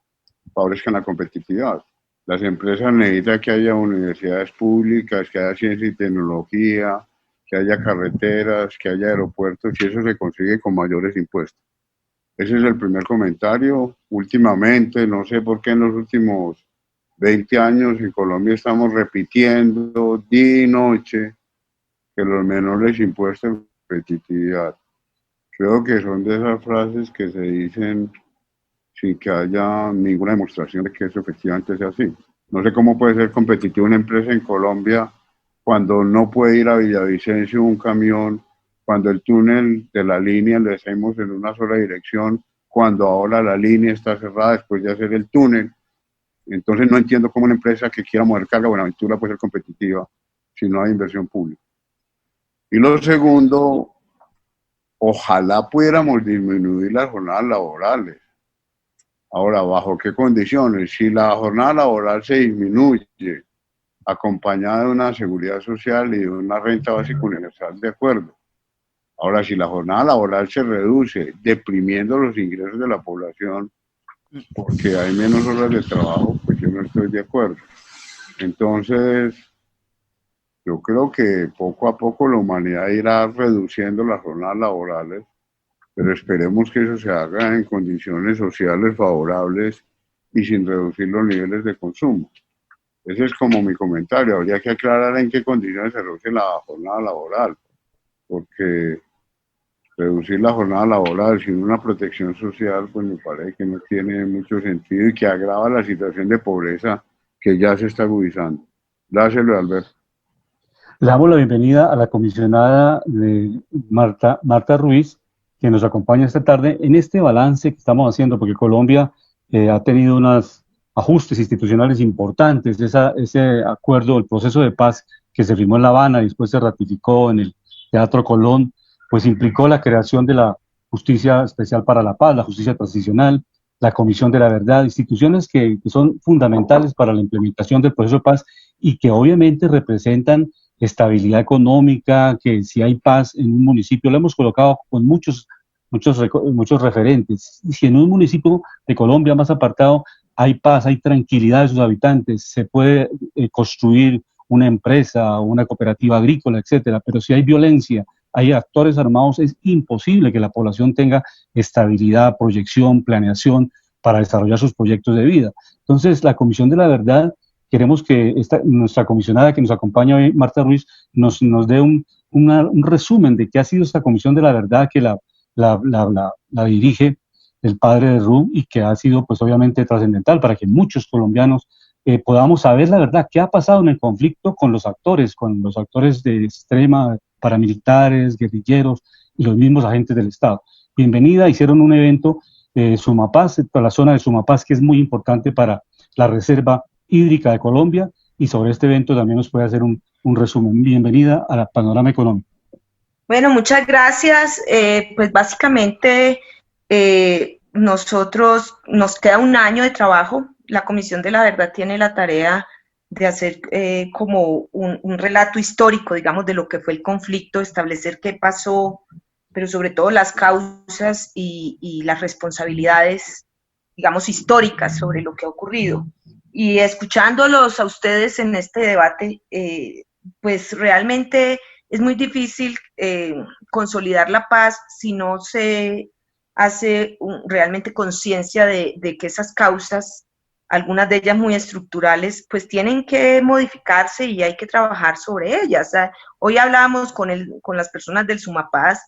favorezcan la competitividad. Las empresas necesitan que haya universidades públicas, que haya ciencia y tecnología, que haya carreteras, que haya aeropuertos, y eso se consigue con mayores impuestos. Ese es el primer comentario. Últimamente, no sé por qué en los últimos 20 años en Colombia estamos repitiendo día y noche que los menores impuestos competitividad. Creo que son de esas frases que se dicen sin que haya ninguna demostración de que eso efectivamente sea así. No sé cómo puede ser competitiva una empresa en Colombia cuando no puede ir a Villavicencio un camión, cuando el túnel de la línea lo hacemos en una sola dirección, cuando ahora la línea está cerrada después de hacer el túnel. Entonces no entiendo cómo una empresa que quiera mover carga Buenaventura puede ser competitiva si no hay inversión pública. Y lo segundo, ojalá pudiéramos disminuir las jornadas laborales. Ahora, ¿bajo qué condiciones? Si la jornada laboral se disminuye, acompañada de una seguridad social y de una renta básica universal, de acuerdo. Ahora, si la jornada laboral se reduce, deprimiendo los ingresos de la población, porque hay menos horas de trabajo, pues yo no estoy de acuerdo. Entonces, yo creo que poco a poco la humanidad irá reduciendo las jornadas laborales, pero esperemos que eso se haga en condiciones sociales favorables y sin reducir los niveles de consumo. Ese es como mi comentario. Habría que aclarar en qué condiciones se reduce la jornada laboral, porque reducir la jornada laboral sin una protección social, pues me parece que no tiene mucho sentido y que agrava la situación de pobreza que ya se está agudizando. Dáselo, Alberto. Le damos la bienvenida a la comisionada de Marta Ruiz, que nos acompaña esta tarde en este balance que estamos haciendo, porque Colombia ha tenido unos ajustes institucionales importantes. Ese acuerdo, el proceso de paz que se firmó en La Habana y después se ratificó en el Teatro Colón, pues implicó la creación de la Justicia Especial para la Paz, la Justicia Transicional, la Comisión de la Verdad, instituciones que son fundamentales para la implementación del proceso de paz y que obviamente representan estabilidad económica, que si hay paz en un municipio, lo hemos colocado con muchos referentes, y si en un municipio de Colombia más apartado hay paz, hay tranquilidad de sus habitantes, se puede construir una empresa, una cooperativa agrícola, etcétera, pero si hay violencia, hay actores armados, es imposible que la población tenga estabilidad, proyección, planeación para desarrollar sus proyectos de vida. Entonces, la Comisión de la Verdad, queremos que nuestra comisionada que nos acompaña hoy, Marta Ruiz, nos dé un resumen de qué ha sido esta Comisión de la Verdad que la dirige del padre de Ru y que ha sido pues obviamente trascendental para que muchos colombianos podamos saber la verdad, qué ha pasado en el conflicto con los actores de extrema, paramilitares, guerrilleros y los mismos agentes del Estado. Bienvenida, hicieron un evento Sumapaz, toda la zona de Sumapaz, que es muy importante para la reserva hídrica de Colombia, y sobre este evento también nos puede hacer un resumen. Bienvenida a la Panorama Económico. Bueno, muchas gracias. Pues básicamente nosotros nos queda un año de trabajo. La Comisión de la Verdad tiene la tarea de hacer como un relato histórico, digamos, de lo que fue el conflicto, establecer qué pasó, pero sobre todo las causas y las responsabilidades, digamos, históricas sobre lo que ha ocurrido. Y escuchándolos a ustedes en este debate, pues realmente es muy difícil consolidar la paz si no se hace realmente conciencia de que esas causas, algunas de ellas muy estructurales, pues tienen que modificarse y hay que trabajar sobre ellas. O sea, hoy hablábamos con las personas del Sumapaz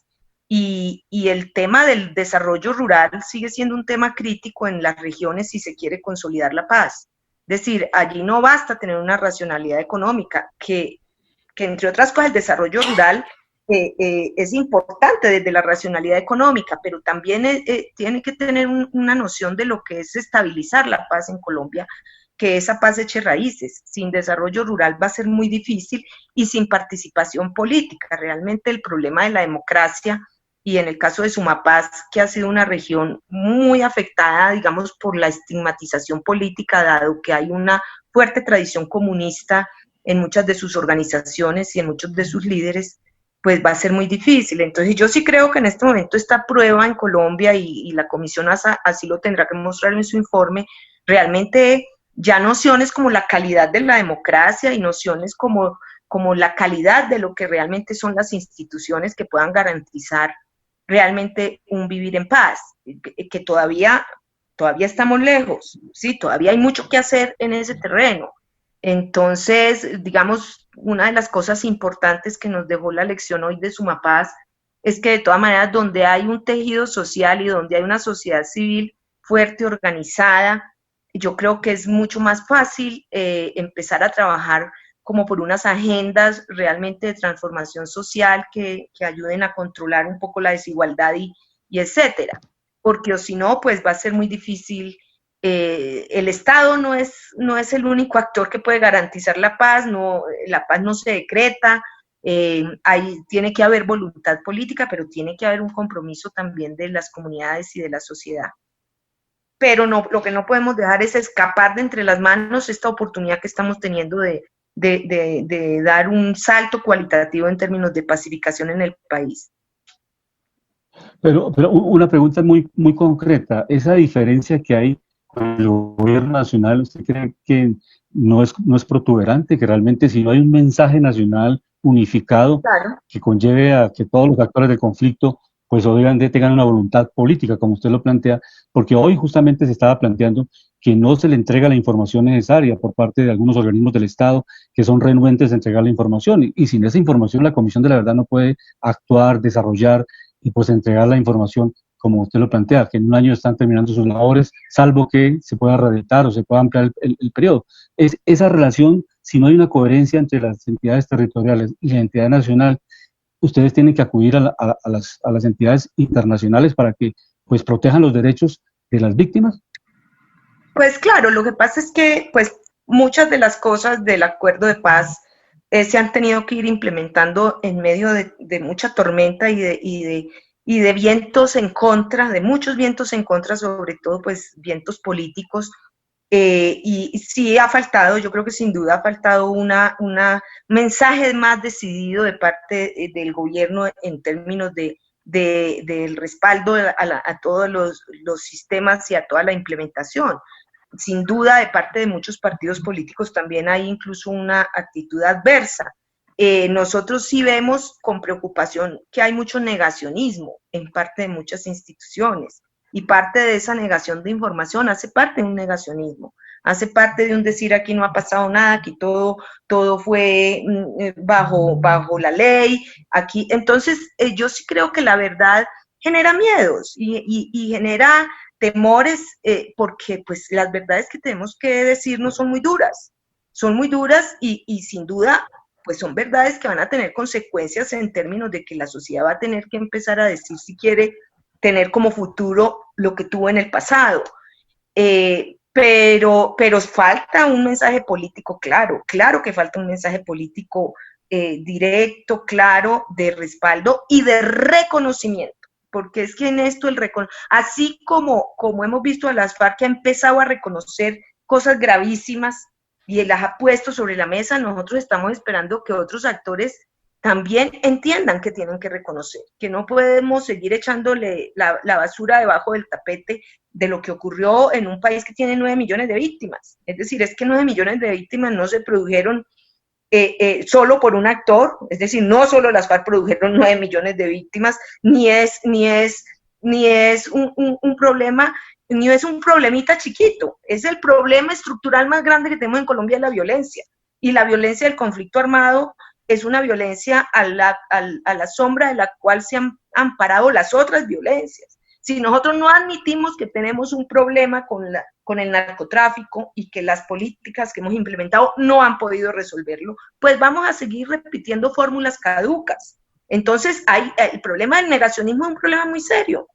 y el tema del desarrollo rural sigue siendo un tema crítico en las regiones si se quiere consolidar la paz. Es decir, allí no basta tener una racionalidad económica, que entre otras cosas el desarrollo rural es importante desde la racionalidad económica, pero también tiene que tener una noción de lo que es estabilizar la paz en Colombia, que esa paz eche raíces. Sin desarrollo rural va a ser muy difícil y sin participación política. Realmente el problema de la democracia, y en el caso de Sumapaz, que ha sido una región muy afectada, digamos, por la estigmatización política, dado que hay una fuerte tradición comunista en muchas de sus organizaciones y en muchos de sus líderes, pues va a ser muy difícil. Entonces yo sí creo que en este momento esta prueba en Colombia, y la Comisión así lo tendrá que mostrar en su informe, realmente ya nociones como la calidad de la democracia y nociones como la calidad de lo que realmente son las instituciones que puedan garantizar realmente un vivir en paz, que todavía estamos lejos, sí, todavía hay mucho que hacer en ese terreno. Entonces, digamos, una de las cosas importantes que nos dejó la lección hoy de Sumapaz es que de todas maneras donde hay un tejido social y donde hay una sociedad civil fuerte, organizada, yo creo que es mucho más fácil empezar a trabajar como por unas agendas realmente de transformación social que ayuden a controlar un poco la desigualdad y etcétera. Porque o si no, pues va a ser muy difícil. El Estado no es el único actor que puede garantizar la paz no se decreta, tiene que haber voluntad política, pero tiene que haber un compromiso también de las comunidades y de la sociedad. Pero lo que no podemos dejar es escapar de entre las manos esta oportunidad que estamos teniendo de dar un salto cualitativo en términos de pacificación en el país. Pero una pregunta muy, muy concreta, esa diferencia que hay con el gobierno nacional, ¿usted cree que no es protuberante, que realmente si no hay un mensaje nacional unificado, claro, que conlleve a que todos los actores del conflicto pues obviamente tengan una voluntad política, como usted lo plantea, porque hoy justamente se estaba planteando que no se le entrega la información necesaria por parte de algunos organismos del Estado que son renuentes a entregar la información, y sin esa información la Comisión de la Verdad no puede actuar, desarrollar y pues entregar la información como usted lo plantea, que en un año están terminando sus labores, salvo que se pueda reeditar o se pueda ampliar el periodo. Es esa relación, si no hay una coherencia entre las entidades territoriales y la entidad nacional, ustedes tienen que acudir a las entidades internacionales para que pues protejan los derechos de las víctimas. Pues claro, lo que pasa es que pues muchas de las cosas del acuerdo de paz se han tenido que ir implementando en medio de mucha tormenta y de vientos en contra, de muchos vientos en contra, sobre todo pues vientos políticos, y sí ha faltado, yo creo que sin duda ha faltado un mensaje más decidido de parte del gobierno en términos del respaldo a todos los sistemas y a toda la implementación. Sin duda, de parte de muchos partidos políticos también hay incluso una actitud adversa. Nosotros sí vemos con preocupación que hay mucho negacionismo en parte de muchas instituciones, y parte de esa negación de información hace parte de un negacionismo, hace parte de un decir aquí no ha pasado nada, aquí todo fue bajo la ley, aquí. Entonces yo sí creo que la verdad genera miedos y genera temores, porque pues las verdades que tenemos que decirnos son muy duras y sin duda pues son verdades que van a tener consecuencias en términos de que la sociedad va a tener que empezar a decir si quiere tener como futuro lo que tuvo en el pasado. Pero falta un mensaje político claro que falta un mensaje político directo, claro, de respaldo y de reconocimiento, porque es que en esto así como hemos visto a las FARC que ha empezado a reconocer cosas gravísimas y las ha puesto sobre la mesa, nosotros estamos esperando que otros actores también entiendan que tienen que reconocer, que no podemos seguir echándole la basura debajo del tapete de lo que ocurrió en un país que tiene 9 millones de víctimas. Es decir, es que 9 millones de víctimas no se produjeron solo por un actor, es decir, no solo las FARC produjeron 9 millones de víctimas, ni es un problema, ni es un problemita chiquito, es el problema estructural más grande que tenemos en Colombia, es la violencia, y la violencia del conflicto armado es una violencia a la sombra de la cual se han amparado las otras violencias. Si nosotros no admitimos que tenemos un problema con el narcotráfico y que las políticas que hemos implementado no han podido resolverlo, pues vamos a seguir repitiendo fórmulas caducas. Entonces, el problema del negacionismo es un problema muy serio.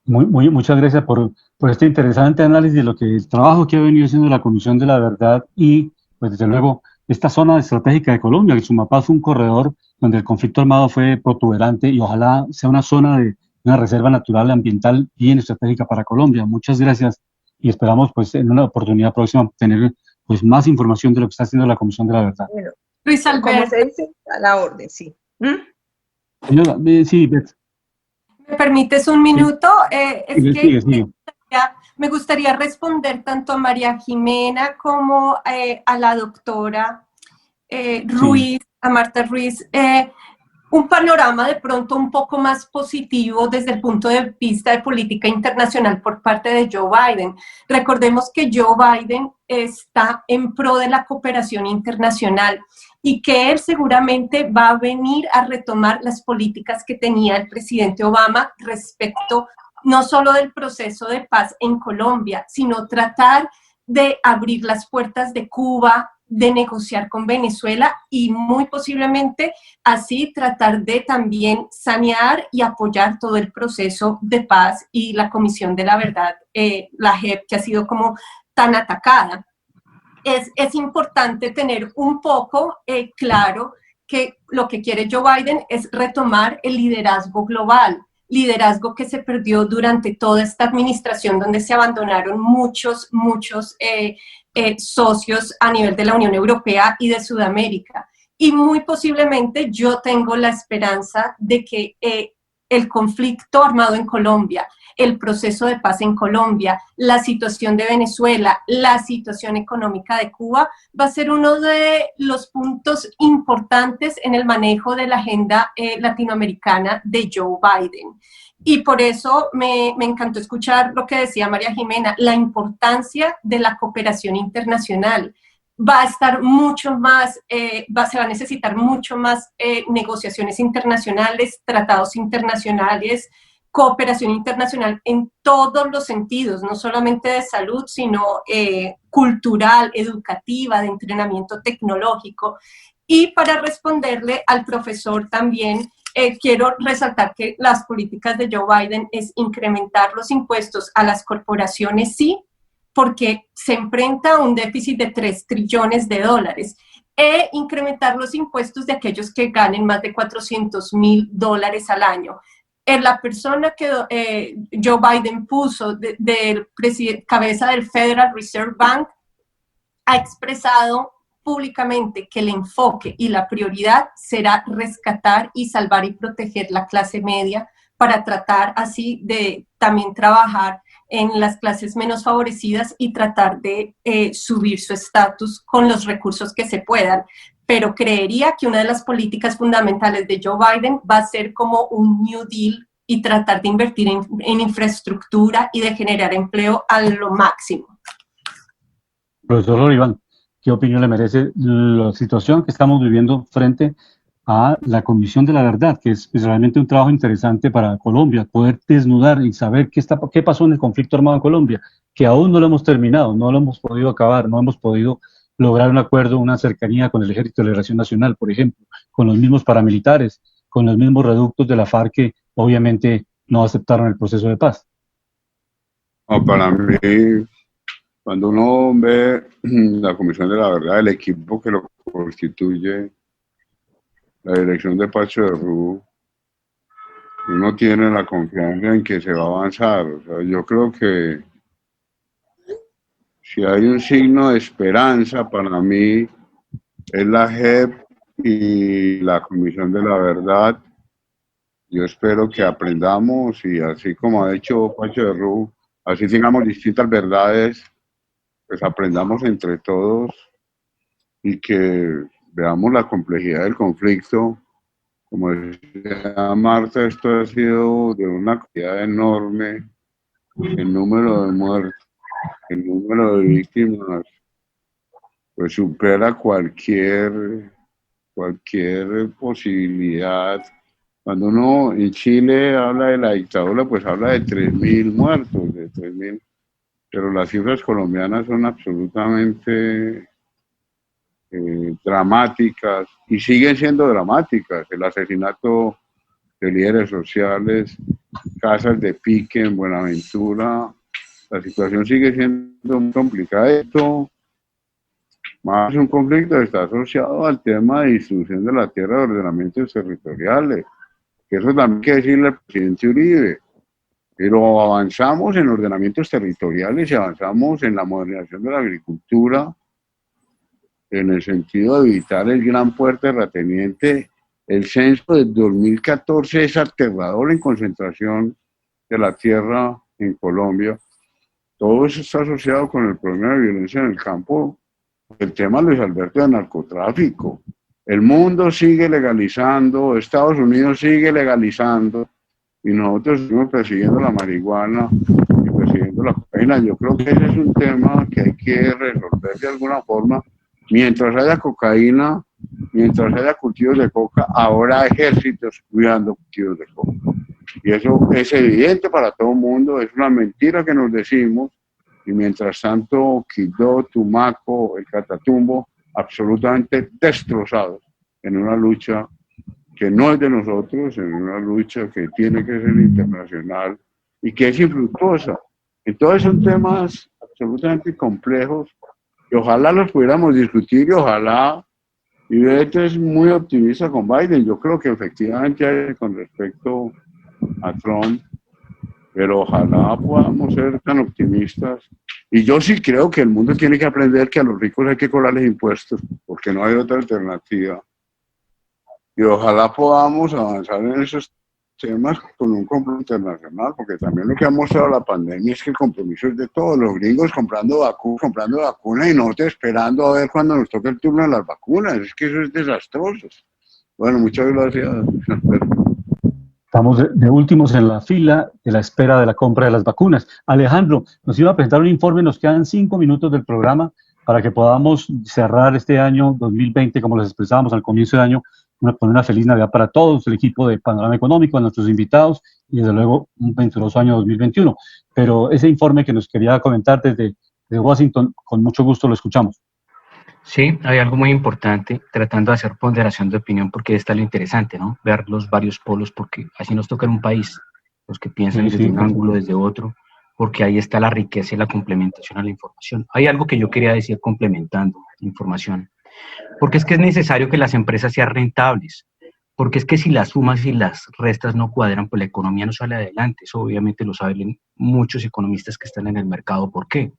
Muchas gracias por este interesante análisis de lo que el trabajo que ha venido haciendo la Comisión de la Verdad y, pues desde luego, esta zona estratégica de Colombia. El Sumapaz fue un corredor donde el conflicto armado fue protuberante y ojalá sea una zona de una reserva natural ambiental bien estratégica para Colombia. Muchas gracias y esperamos pues en una oportunidad próxima tener pues más información de lo que está haciendo la Comisión de la Verdad. Bueno, Luis Alberto. Como se dice, a la orden, sí. Señora, sí, Beth. ¿Me permites un minuto? Sigue. Me gustaría responder tanto a María Jimena como a la doctora Ruiz, a Marta Ruiz, un panorama de pronto un poco más positivo desde el punto de vista de política internacional por parte de Joe Biden. Recordemos que Joe Biden está en pro de la cooperación internacional y que él seguramente va a venir a retomar las políticas que tenía el presidente Obama respecto no solo del proceso de paz en Colombia, sino tratar de abrir las puertas de Cuba, de negociar con Venezuela y muy posiblemente así tratar de también sanear y apoyar todo el proceso de paz y la Comisión de la Verdad, la JEP, que ha sido como tan atacada. Es importante tener un poco claro que lo que quiere Joe Biden es retomar el liderazgo global, liderazgo que se perdió durante toda esta administración donde se abandonaron muchos socios a nivel de la Unión Europea y de Sudamérica. Y muy posiblemente yo tengo la esperanza de que el conflicto armado en Colombia, el proceso de paz en Colombia, la situación de Venezuela, la situación económica de Cuba, va a ser uno de los puntos importantes en el manejo de la agenda latinoamericana de Joe Biden. Y por eso me encantó escuchar lo que decía María Jimena, la importancia de la cooperación internacional. Va a estar mucho más, se va a necesitar mucho más negociaciones internacionales, tratados internacionales, cooperación internacional en todos los sentidos, no solamente de salud, sino cultural, educativa, de entrenamiento tecnológico. Y para responderle al profesor también, quiero resaltar que las políticas de Joe Biden es incrementar los impuestos a las corporaciones, sí, porque se enfrenta a un déficit de $3 trillones, e incrementar los impuestos de aquellos que ganen más de $400,000 al año. La persona que Joe Biden puso de cabeza del Federal Reserve Bank ha expresado públicamente que el enfoque y la prioridad será rescatar y salvar y proteger la clase media para tratar así de también trabajar en las clases menos favorecidas y tratar de subir su estatus con los recursos que se puedan. Pero creería que una de las políticas fundamentales de Joe Biden va a ser como un New Deal y tratar de invertir en infraestructura y de generar empleo a lo máximo. Profesor Iván, ¿qué opinión le merece la situación que estamos viviendo frente a la Comisión de la Verdad, que es realmente un trabajo interesante para Colombia, poder desnudar y saber qué pasó en el conflicto armado en Colombia, que aún no lo hemos terminado, no lo hemos podido acabar, no hemos podido lograr un acuerdo, una cercanía con el Ejército de Liberación Nacional, por ejemplo, con los mismos paramilitares, con los mismos reductos de la FARC que obviamente no aceptaron el proceso de paz. No, para mí, cuando uno ve la Comisión de la Verdad, el equipo que lo constituye, la dirección de Pacho de Rú, uno tiene la confianza en que se va a avanzar. O sea, yo creo que si hay un signo de esperanza para mí es la JEP y la Comisión de la Verdad. Yo espero que aprendamos y así como ha hecho Pacho de Rú, así tengamos distintas verdades, pues aprendamos entre todos y que veamos la complejidad del conflicto. Como decía Marta, esto ha sido de una cantidad enorme, el número de muertos, el número de víctimas, pues supera cualquier posibilidad. Cuando uno en Chile habla de la dictadura, pues habla de 3.000 muertos, de 3.000, pero las cifras colombianas son absolutamente dramáticas y siguen siendo dramáticas. El asesinato de líderes sociales, casas de pique en Buenaventura, la situación sigue siendo muy complicada. Esto, más un conflicto, está asociado al tema de distribución de la tierra de ordenamientos territoriales, que eso también hay que decirle al presidente Uribe, pero avanzamos en ordenamientos territoriales y avanzamos en la modernización de la agricultura, en el sentido de evitar el gran puerto terrateniente. El censo del 2014 es aterrador en concentración de la tierra en Colombia. Todo eso está asociado con el problema de violencia en el campo, el tema Luis Alberto de narcotráfico. El mundo sigue legalizando, Estados Unidos sigue legalizando, y nosotros seguimos persiguiendo la marihuana y persiguiendo la cocaína. Yo creo que ese es un tema que hay que resolver de alguna forma. Mientras haya cocaína, mientras haya cultivos de coca, ahora ejércitos cuidando cultivos de coca. Y eso es evidente para todo el mundo, es una mentira que nos decimos, y mientras tanto Quibdó, Tumaco, el Catatumbo, absolutamente destrozados en una lucha que no es de nosotros, en una lucha que tiene que ser internacional y que es infructuosa. Entonces son temas absolutamente complejos y ojalá los pudiéramos discutir y ojalá, y Ivette es muy optimista con Biden, yo creo que efectivamente hay con respecto a Trump, pero ojalá podamos ser tan optimistas. Y yo sí creo que el mundo tiene que aprender que a los ricos hay que cobrarles impuestos, porque no hay otra alternativa. Y ojalá podamos avanzar en esos temas con un compromiso internacional, porque también lo que ha mostrado la pandemia es que el compromiso es de todos, los gringos comprando vacunas y nosotros esperando a ver cuándo nos toca el turno de las vacunas. Es que eso es desastroso. Bueno, muchas gracias. Estamos de últimos en la fila de la espera de la compra de las vacunas. Alejandro, nos iba a presentar un informe, nos quedan 5 minutos del programa para que podamos cerrar este año 2020, como les expresábamos al comienzo del año, con una feliz Navidad para todos, el equipo de Panorama Económico, a nuestros invitados y desde luego un venturoso año 2021. Pero ese informe que nos quería comentar desde Washington, con mucho gusto lo escuchamos. Sí, hay algo muy importante, tratando de hacer ponderación de opinión, porque está lo interesante, ¿no? Ver los varios polos, porque así nos toca en un país, los que piensan desde un ángulo, desde otro, porque ahí está la riqueza y la complementación a la información. Hay algo que yo quería decir complementando la información, porque es que es necesario que las empresas sean rentables, porque es que si las sumas y las restas no cuadran, pues la economía no sale adelante. Eso obviamente lo saben muchos economistas que están en el mercado. ¿Por qué?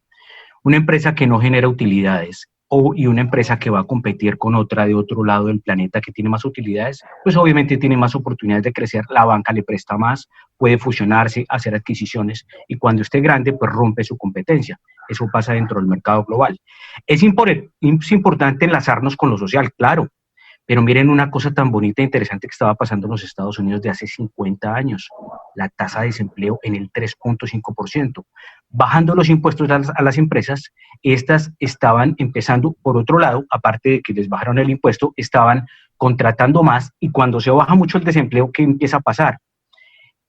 Una empresa que no genera utilidades y una empresa que va a competir con otra de otro lado del planeta que tiene más utilidades, pues obviamente tiene más oportunidades de crecer, la banca le presta más, puede fusionarse, hacer adquisiciones, y cuando esté grande, pues rompe su competencia. Eso pasa dentro del mercado global. Es importante enlazarnos con lo social, claro, pero miren una cosa tan bonita e interesante que estaba pasando en los Estados Unidos de hace 50 años, la tasa de desempleo en el 3.5%. Bajando los impuestos a las empresas, estas estaban empezando, por otro lado, aparte de que les bajaron el impuesto, estaban contratando más, y cuando se baja mucho el desempleo, ¿qué empieza a pasar?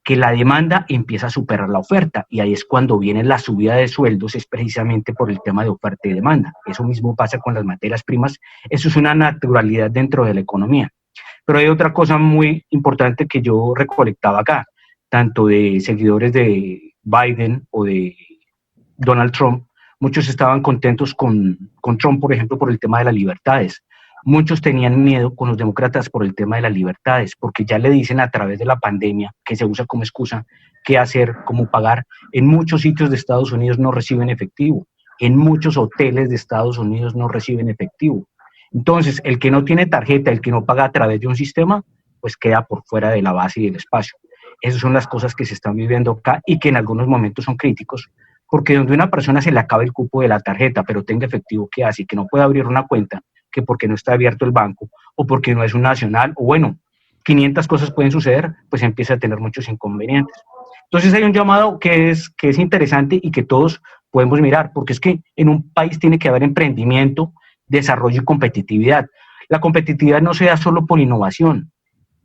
Que la demanda empieza a superar la oferta, y ahí es cuando viene la subida de sueldos, es precisamente por el tema de oferta y demanda. Eso mismo pasa con las materias primas, eso es una naturalidad dentro de la economía. Pero hay otra cosa muy importante que yo recolectaba acá, tanto de seguidores de Biden o de Donald Trump. Muchos estaban contentos con Trump, por ejemplo, por el tema de las libertades. Muchos tenían miedo con los demócratas por el tema de las libertades, porque ya le dicen a través de la pandemia, que se usa como excusa, qué hacer, cómo pagar. En muchos sitios de Estados Unidos no reciben efectivo. En muchos hoteles de Estados Unidos no reciben efectivo. Entonces, el que no tiene tarjeta, el que no paga a través de un sistema, pues queda por fuera de la base y del espacio. Esas son las cosas que se están viviendo acá y que en algunos momentos son críticos, porque donde una persona se le acaba el cupo de la tarjeta, pero tenga efectivo, ¿qué hace? Que no puede abrir una cuenta, que porque no está abierto el banco, o porque no es un nacional, o bueno, 500 cosas pueden suceder, pues empieza a tener muchos inconvenientes. Entonces hay un llamado que es interesante y que todos podemos mirar, porque es que en un país tiene que haber emprendimiento, desarrollo y competitividad. La competitividad no se da solo por innovación.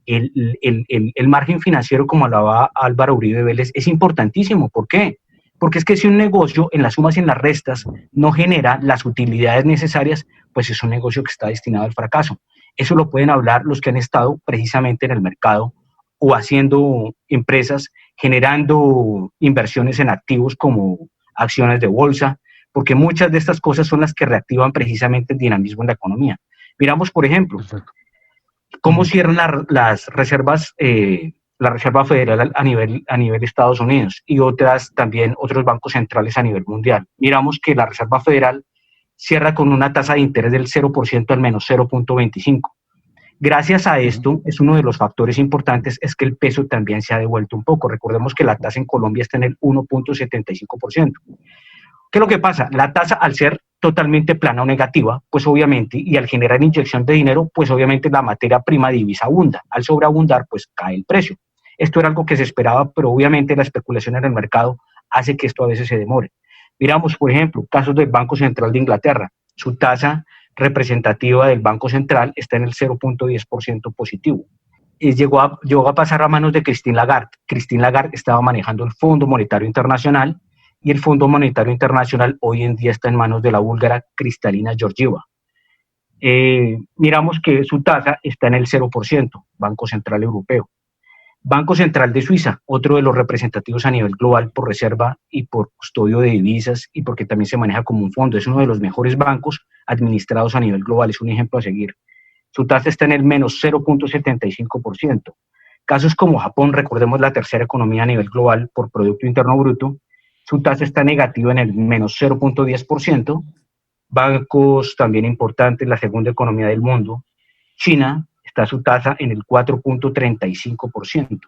El margen financiero, como hablaba Álvaro Uribe Vélez, es importantísimo. ¿Por qué? Porque es que si un negocio en las sumas y en las restas no genera las utilidades necesarias, pues es un negocio que está destinado al fracaso. Eso lo pueden hablar los que han estado precisamente en el mercado o haciendo empresas, generando inversiones en activos como acciones de bolsa, porque muchas de estas cosas son las que reactivan precisamente el dinamismo en la economía. Miramos, por ejemplo, cómo cierran las reservas, la Reserva Federal a nivel Estados Unidos y otros bancos centrales a nivel mundial. Miramos que la Reserva Federal cierra con una tasa de interés del 0% al menos 0.25. Gracias a esto, es uno de los factores importantes, es que el peso también se ha devuelto un poco. Recordemos que la tasa en Colombia está en el 1.75%. ¿Qué es lo que pasa? La tasa, al ser totalmente plana o negativa, pues obviamente, y al generar inyección de dinero, pues obviamente la materia prima divisa abunda. Al sobreabundar, pues cae el precio. Esto era algo que se esperaba, pero obviamente la especulación en el mercado hace que esto a veces se demore. Miramos, por ejemplo, casos del Banco Central de Inglaterra. Su tasa representativa del Banco Central está en el 0.10% positivo. Llegó a pasar a manos de Christine Lagarde. Christine Lagarde estaba manejando el Fondo Monetario Internacional, y el Fondo Monetario Internacional hoy en día está en manos de la búlgara Kristalina Georgieva. Miramos que su tasa está en el 0%, Banco Central Europeo. Banco Central de Suiza, otro de los representativos a nivel global por reserva y por custodio de divisas y porque también se maneja como un fondo. Es uno de los mejores bancos administrados a nivel global, es un ejemplo a seguir. Su tasa está en el menos 0.75%. Casos como Japón, recordemos la tercera economía a nivel global por Producto Interno Bruto, su tasa está negativa en el menos 0.10%. Bancos también importantes, la segunda economía del mundo. China está su tasa en el 4.35%.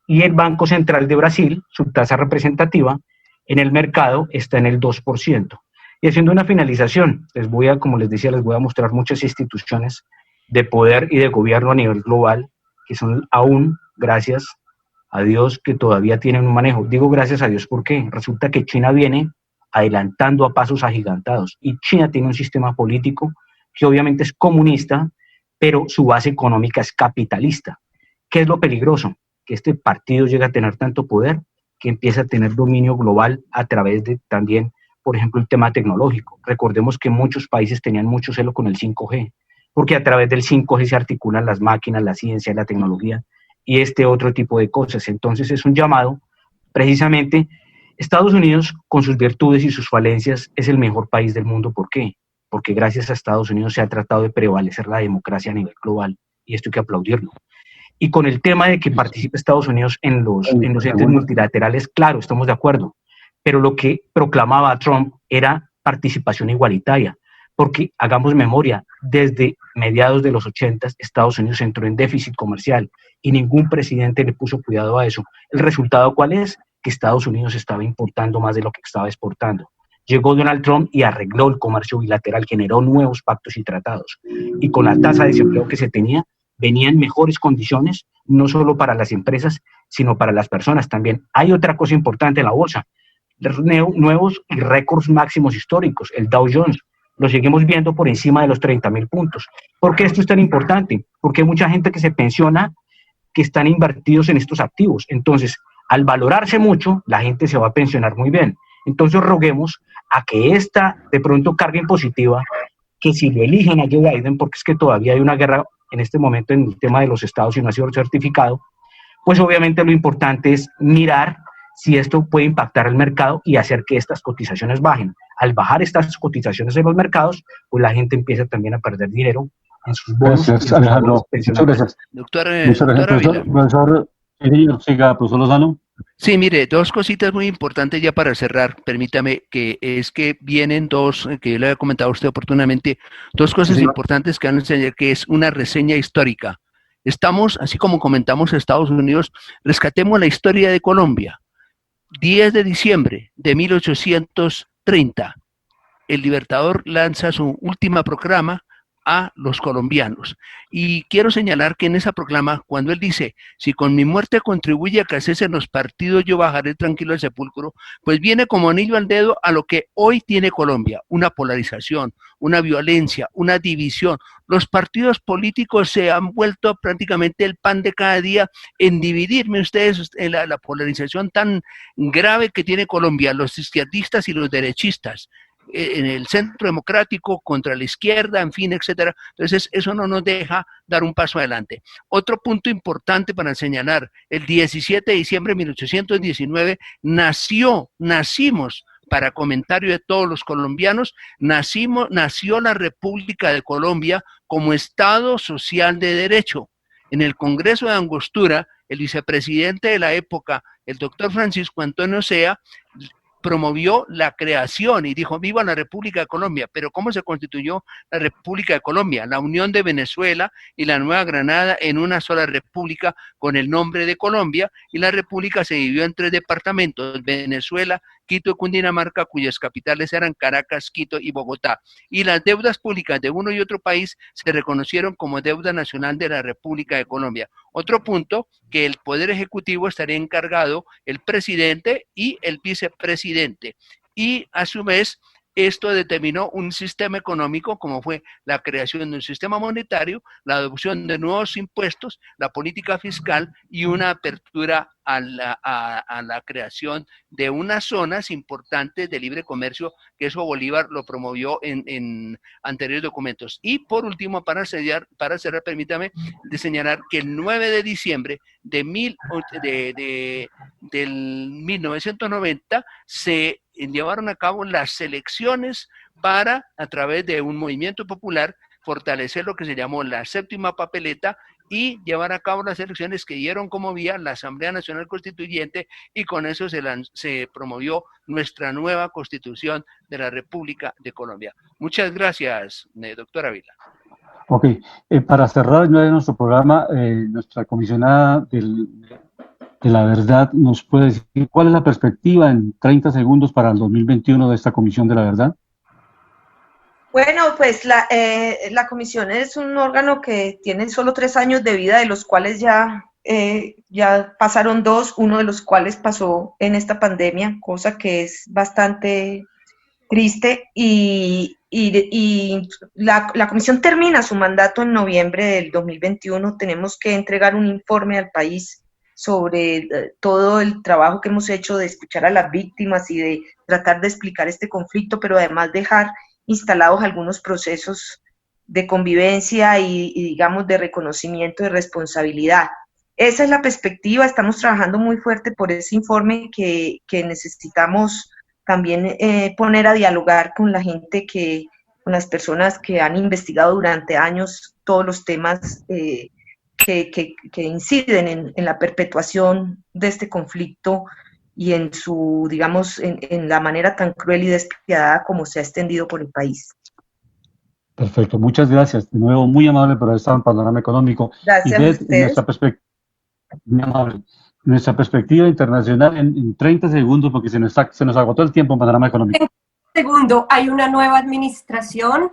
Y el Banco Central de Brasil, su tasa representativa en el mercado está en el 2%. Y haciendo una finalización, como les decía, les voy a mostrar muchas instituciones de poder y de gobierno a nivel global que son aún, gracias a Dios, que todavía tienen un manejo. Digo gracias a Dios porque resulta que China viene adelantando a pasos agigantados y China tiene un sistema político que obviamente es comunista, pero su base económica es capitalista. ¿Qué es lo peligroso? Que este partido llega a tener tanto poder que empieza a tener dominio global a través de también, por ejemplo, el tema tecnológico. Recordemos que muchos países tenían mucho celo con el 5G, porque a través del 5G se articulan las máquinas, la ciencia, la tecnología, y otro tipo de cosas. Entonces es un llamado, precisamente, Estados Unidos, con sus virtudes y sus falencias, es el mejor país del mundo. ¿Por qué? Porque gracias a Estados Unidos se ha tratado de prevalecer la democracia a nivel global, y esto hay que aplaudirlo. Y con el tema de que participe Estados Unidos en los entes multilaterales, claro, estamos de acuerdo, pero lo que proclamaba Trump era participación igualitaria, porque hagamos memoria, desde mediados de los 80 Estados Unidos entró en déficit comercial y ningún presidente le puso cuidado a eso. ¿El resultado cuál es? Que Estados Unidos estaba importando más de lo que estaba exportando. Llegó Donald Trump y arregló el comercio bilateral, generó nuevos pactos y tratados. Y con la tasa de desempleo que se tenía, venían mejores condiciones, no solo para las empresas, sino para las personas también. Hay otra cosa importante en la bolsa, nuevos y récords máximos históricos. El Dow Jones lo seguimos viendo por encima de los 30.000 puntos. ¿Por qué esto es tan importante? Porque hay mucha gente que se pensiona que están invertidos en estos activos. Entonces, al valorarse mucho, la gente se va a pensionar muy bien. Entonces, roguemos a que esta, de pronto, carga impositiva, que si lo eligen a Joe Biden, porque es que todavía hay una guerra en este momento en el tema de los estados y no ha sido certificado, pues obviamente lo importante es mirar si esto puede impactar el mercado y hacer que estas cotizaciones bajen. Al bajar estas cotizaciones en los mercados, pues la gente empieza también a perder dinero en sus bonos. Gracias, Alejandro. Muchas gracias. Doctor Profesor Lozano. Sí, mire, dos cositas muy importantes ya para cerrar. Permítame que es que vienen dos, que yo le había comentado a usted oportunamente, dos cosas importantes que van a enseñar, que es una reseña histórica. Estamos, así como comentamos Estados Unidos, rescatemos la historia de Colombia. 10 de diciembre de 1830, el Libertador lanza su última proclama a los colombianos. Y quiero señalar que en esa proclama, cuando él dice, si con mi muerte contribuye a que cesen los partidos, yo bajaré tranquilo al sepulcro, pues viene como anillo al dedo a lo que hoy tiene Colombia, una polarización, una violencia, una división. Los partidos políticos se han vuelto prácticamente el pan de cada día en dividirme ustedes en la polarización tan grave que tiene Colombia, los izquierdistas y los derechistas, en el centro democrático contra la izquierda, en fin, etcétera. Entonces, eso no nos deja dar un paso adelante. Otro punto importante para señalar, el 17 de diciembre de 1819 nacimos, para comentario de todos los colombianos, nació la República de Colombia como Estado social de derecho. En el Congreso de Angostura, el vicepresidente de la época, el doctor Francisco Antonio Sea, promovió la creación y dijo, viva la República de Colombia. Pero ¿cómo se constituyó la República de Colombia? La unión de Venezuela y la Nueva Granada en una sola república con el nombre de Colombia, y la república se dividió en 3 departamentos, Venezuela, Quito y Cundinamarca, cuyas capitales eran Caracas, Quito y Bogotá. Y las deudas públicas de uno y otro país se reconocieron como deuda nacional de la República de Colombia. Otro punto, que el Poder Ejecutivo estaría encargado el presidente y el vicepresidente. Y a su vez, esto determinó un sistema económico como fue la creación de un sistema monetario, la adopción de nuevos impuestos, la política fiscal y una apertura a la creación de unas zonas importantes de libre comercio, que eso Bolívar lo promovió en anteriores documentos. Y por último, para cerrar, permítame de señalar que el 9 de diciembre del 1990 se llevaron a cabo las elecciones para, a través de un movimiento popular, fortalecer lo que se llamó la séptima papeleta y llevar a cabo las elecciones que dieron como vía la Asamblea Nacional Constituyente, y con eso se promovió nuestra nueva Constitución de la República de Colombia. Muchas gracias, doctora Ávila. Ok, para cerrar nuestro programa, nuestra comisionada de la verdad nos puede decir cuál es la perspectiva en 30 segundos para el 2021 de esta Comisión de la Verdad. Bueno, pues la comisión es un órgano que tiene solo 3 años de vida, de los cuales ya pasaron 2, uno de los cuales pasó en esta pandemia, cosa que es bastante triste, y la comisión termina su mandato en noviembre del 2021. Tenemos que entregar un informe al país sobre todo el trabajo que hemos hecho de escuchar a las víctimas y de tratar de explicar este conflicto, pero además dejar instalados algunos procesos de convivencia y digamos de reconocimiento de responsabilidad. Esa es la perspectiva. Estamos trabajando muy fuerte por ese informe que necesitamos también poner a dialogar con la gente, con las personas que han investigado durante años todos los temas que inciden en la perpetuación de este conflicto y en su, digamos, en la manera tan cruel y despiadada como se ha extendido por el país. Perfecto, muchas gracias. De nuevo, muy amable por haber estado en Panorama Económico. Gracias a ustedes. Muy amable. Nuestra perspectiva internacional en 30 segundos, porque se nos agotó el tiempo en Panorama Económico. En segundo, hay una nueva administración.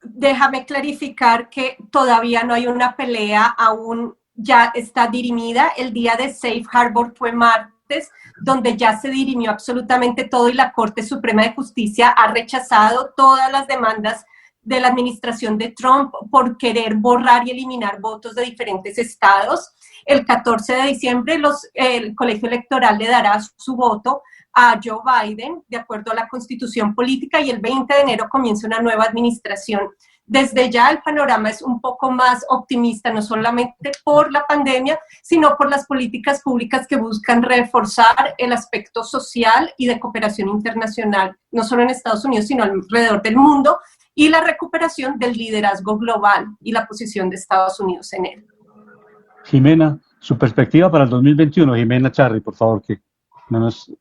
Déjame clarificar que todavía no hay una pelea, aún ya está dirimida. El día de Safe Harbor fue donde ya se dirimió absolutamente todo y la Corte Suprema de Justicia ha rechazado todas las demandas de la administración de Trump por querer borrar y eliminar votos de diferentes estados. El 14 de diciembre el colegio electoral le dará su voto a Joe Biden, de acuerdo a la Constitución política, y el 20 de enero comienza una nueva administración. Desde ya el panorama es un poco más optimista, no solamente por la pandemia, sino por las políticas públicas que buscan reforzar el aspecto social y de cooperación internacional, no solo en Estados Unidos, sino alrededor del mundo, y la recuperación del liderazgo global y la posición de Estados Unidos en él. Jimena, su perspectiva para el 2021, Jimena Charri, por favor, que no nos...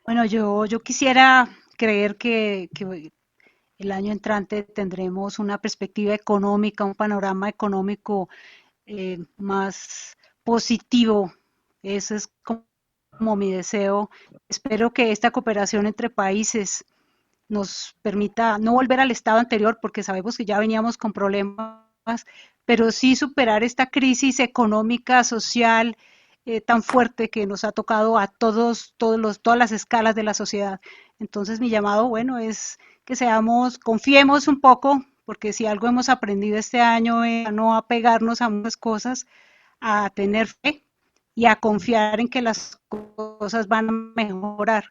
Bueno, yo quisiera creer que el año entrante tendremos una perspectiva económica, un panorama económico más positivo. Ese es como mi deseo. Espero que esta cooperación entre países nos permita no volver al estado anterior, porque sabemos que ya veníamos con problemas, pero sí superar esta crisis económica, social, tan fuerte que nos ha tocado a todas las escalas de la sociedad. Entonces mi llamado, bueno, es que confiemos un poco, porque si algo hemos aprendido este año es a no apegarnos a muchas cosas, a tener fe y a confiar en que las cosas van a mejorar.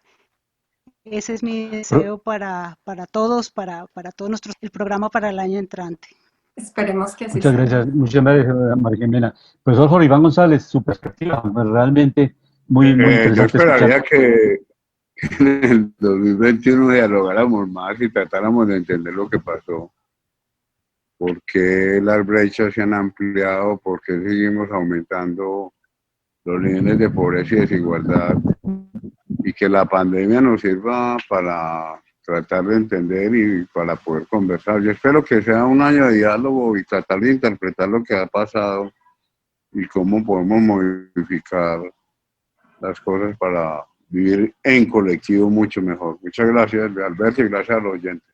Ese es mi deseo para todos, para todo el programa para el año entrante. Esperemos que así Muchas sea. muchas gracias, María Jimena. Profesor Jorge Iván González, su perspectiva, realmente muy interesante. Yo esperaría que en el 2021 dialogáramos más y tratáramos de entender lo que pasó. ¿Por qué las brechas se han ampliado? ¿Por qué seguimos aumentando los niveles de pobreza y desigualdad? Y que la pandemia nos sirva para tratar de entender y para poder conversar. Yo espero que sea un año de diálogo y tratar de interpretar lo que ha pasado y cómo podemos modificar las cosas para vivir en colectivo mucho mejor. Muchas gracias, Alberto, y gracias a los oyentes.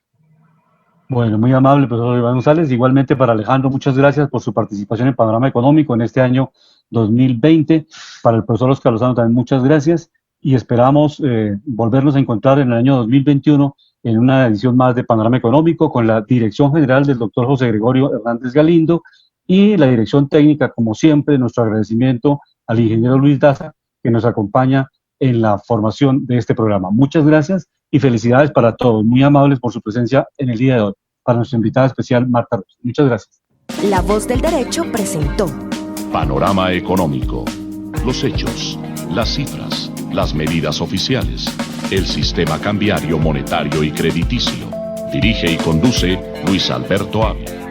Bueno, muy amable, profesor Iván González. Igualmente para Alejandro, muchas gracias por su participación en Panorama Económico en este año 2020. Para el profesor Oscar Lozano también muchas gracias y esperamos volvernos a encontrar en el año 2021 en una edición más de Panorama Económico con la dirección general del doctor José Gregorio Hernández Galindo y la dirección técnica, como siempre, nuestro agradecimiento al ingeniero Luis Daza, que nos acompaña en la formación de este programa. Muchas gracias y felicidades para todos. Muy amables por su presencia en el día de hoy. Para nuestra invitada especial, Marta Rosa. Muchas gracias. La Voz del Derecho presentó Panorama Económico. Los hechos, las cifras, las medidas oficiales, el sistema cambiario, monetario y crediticio. Dirige y conduce Luis Alberto Ávila.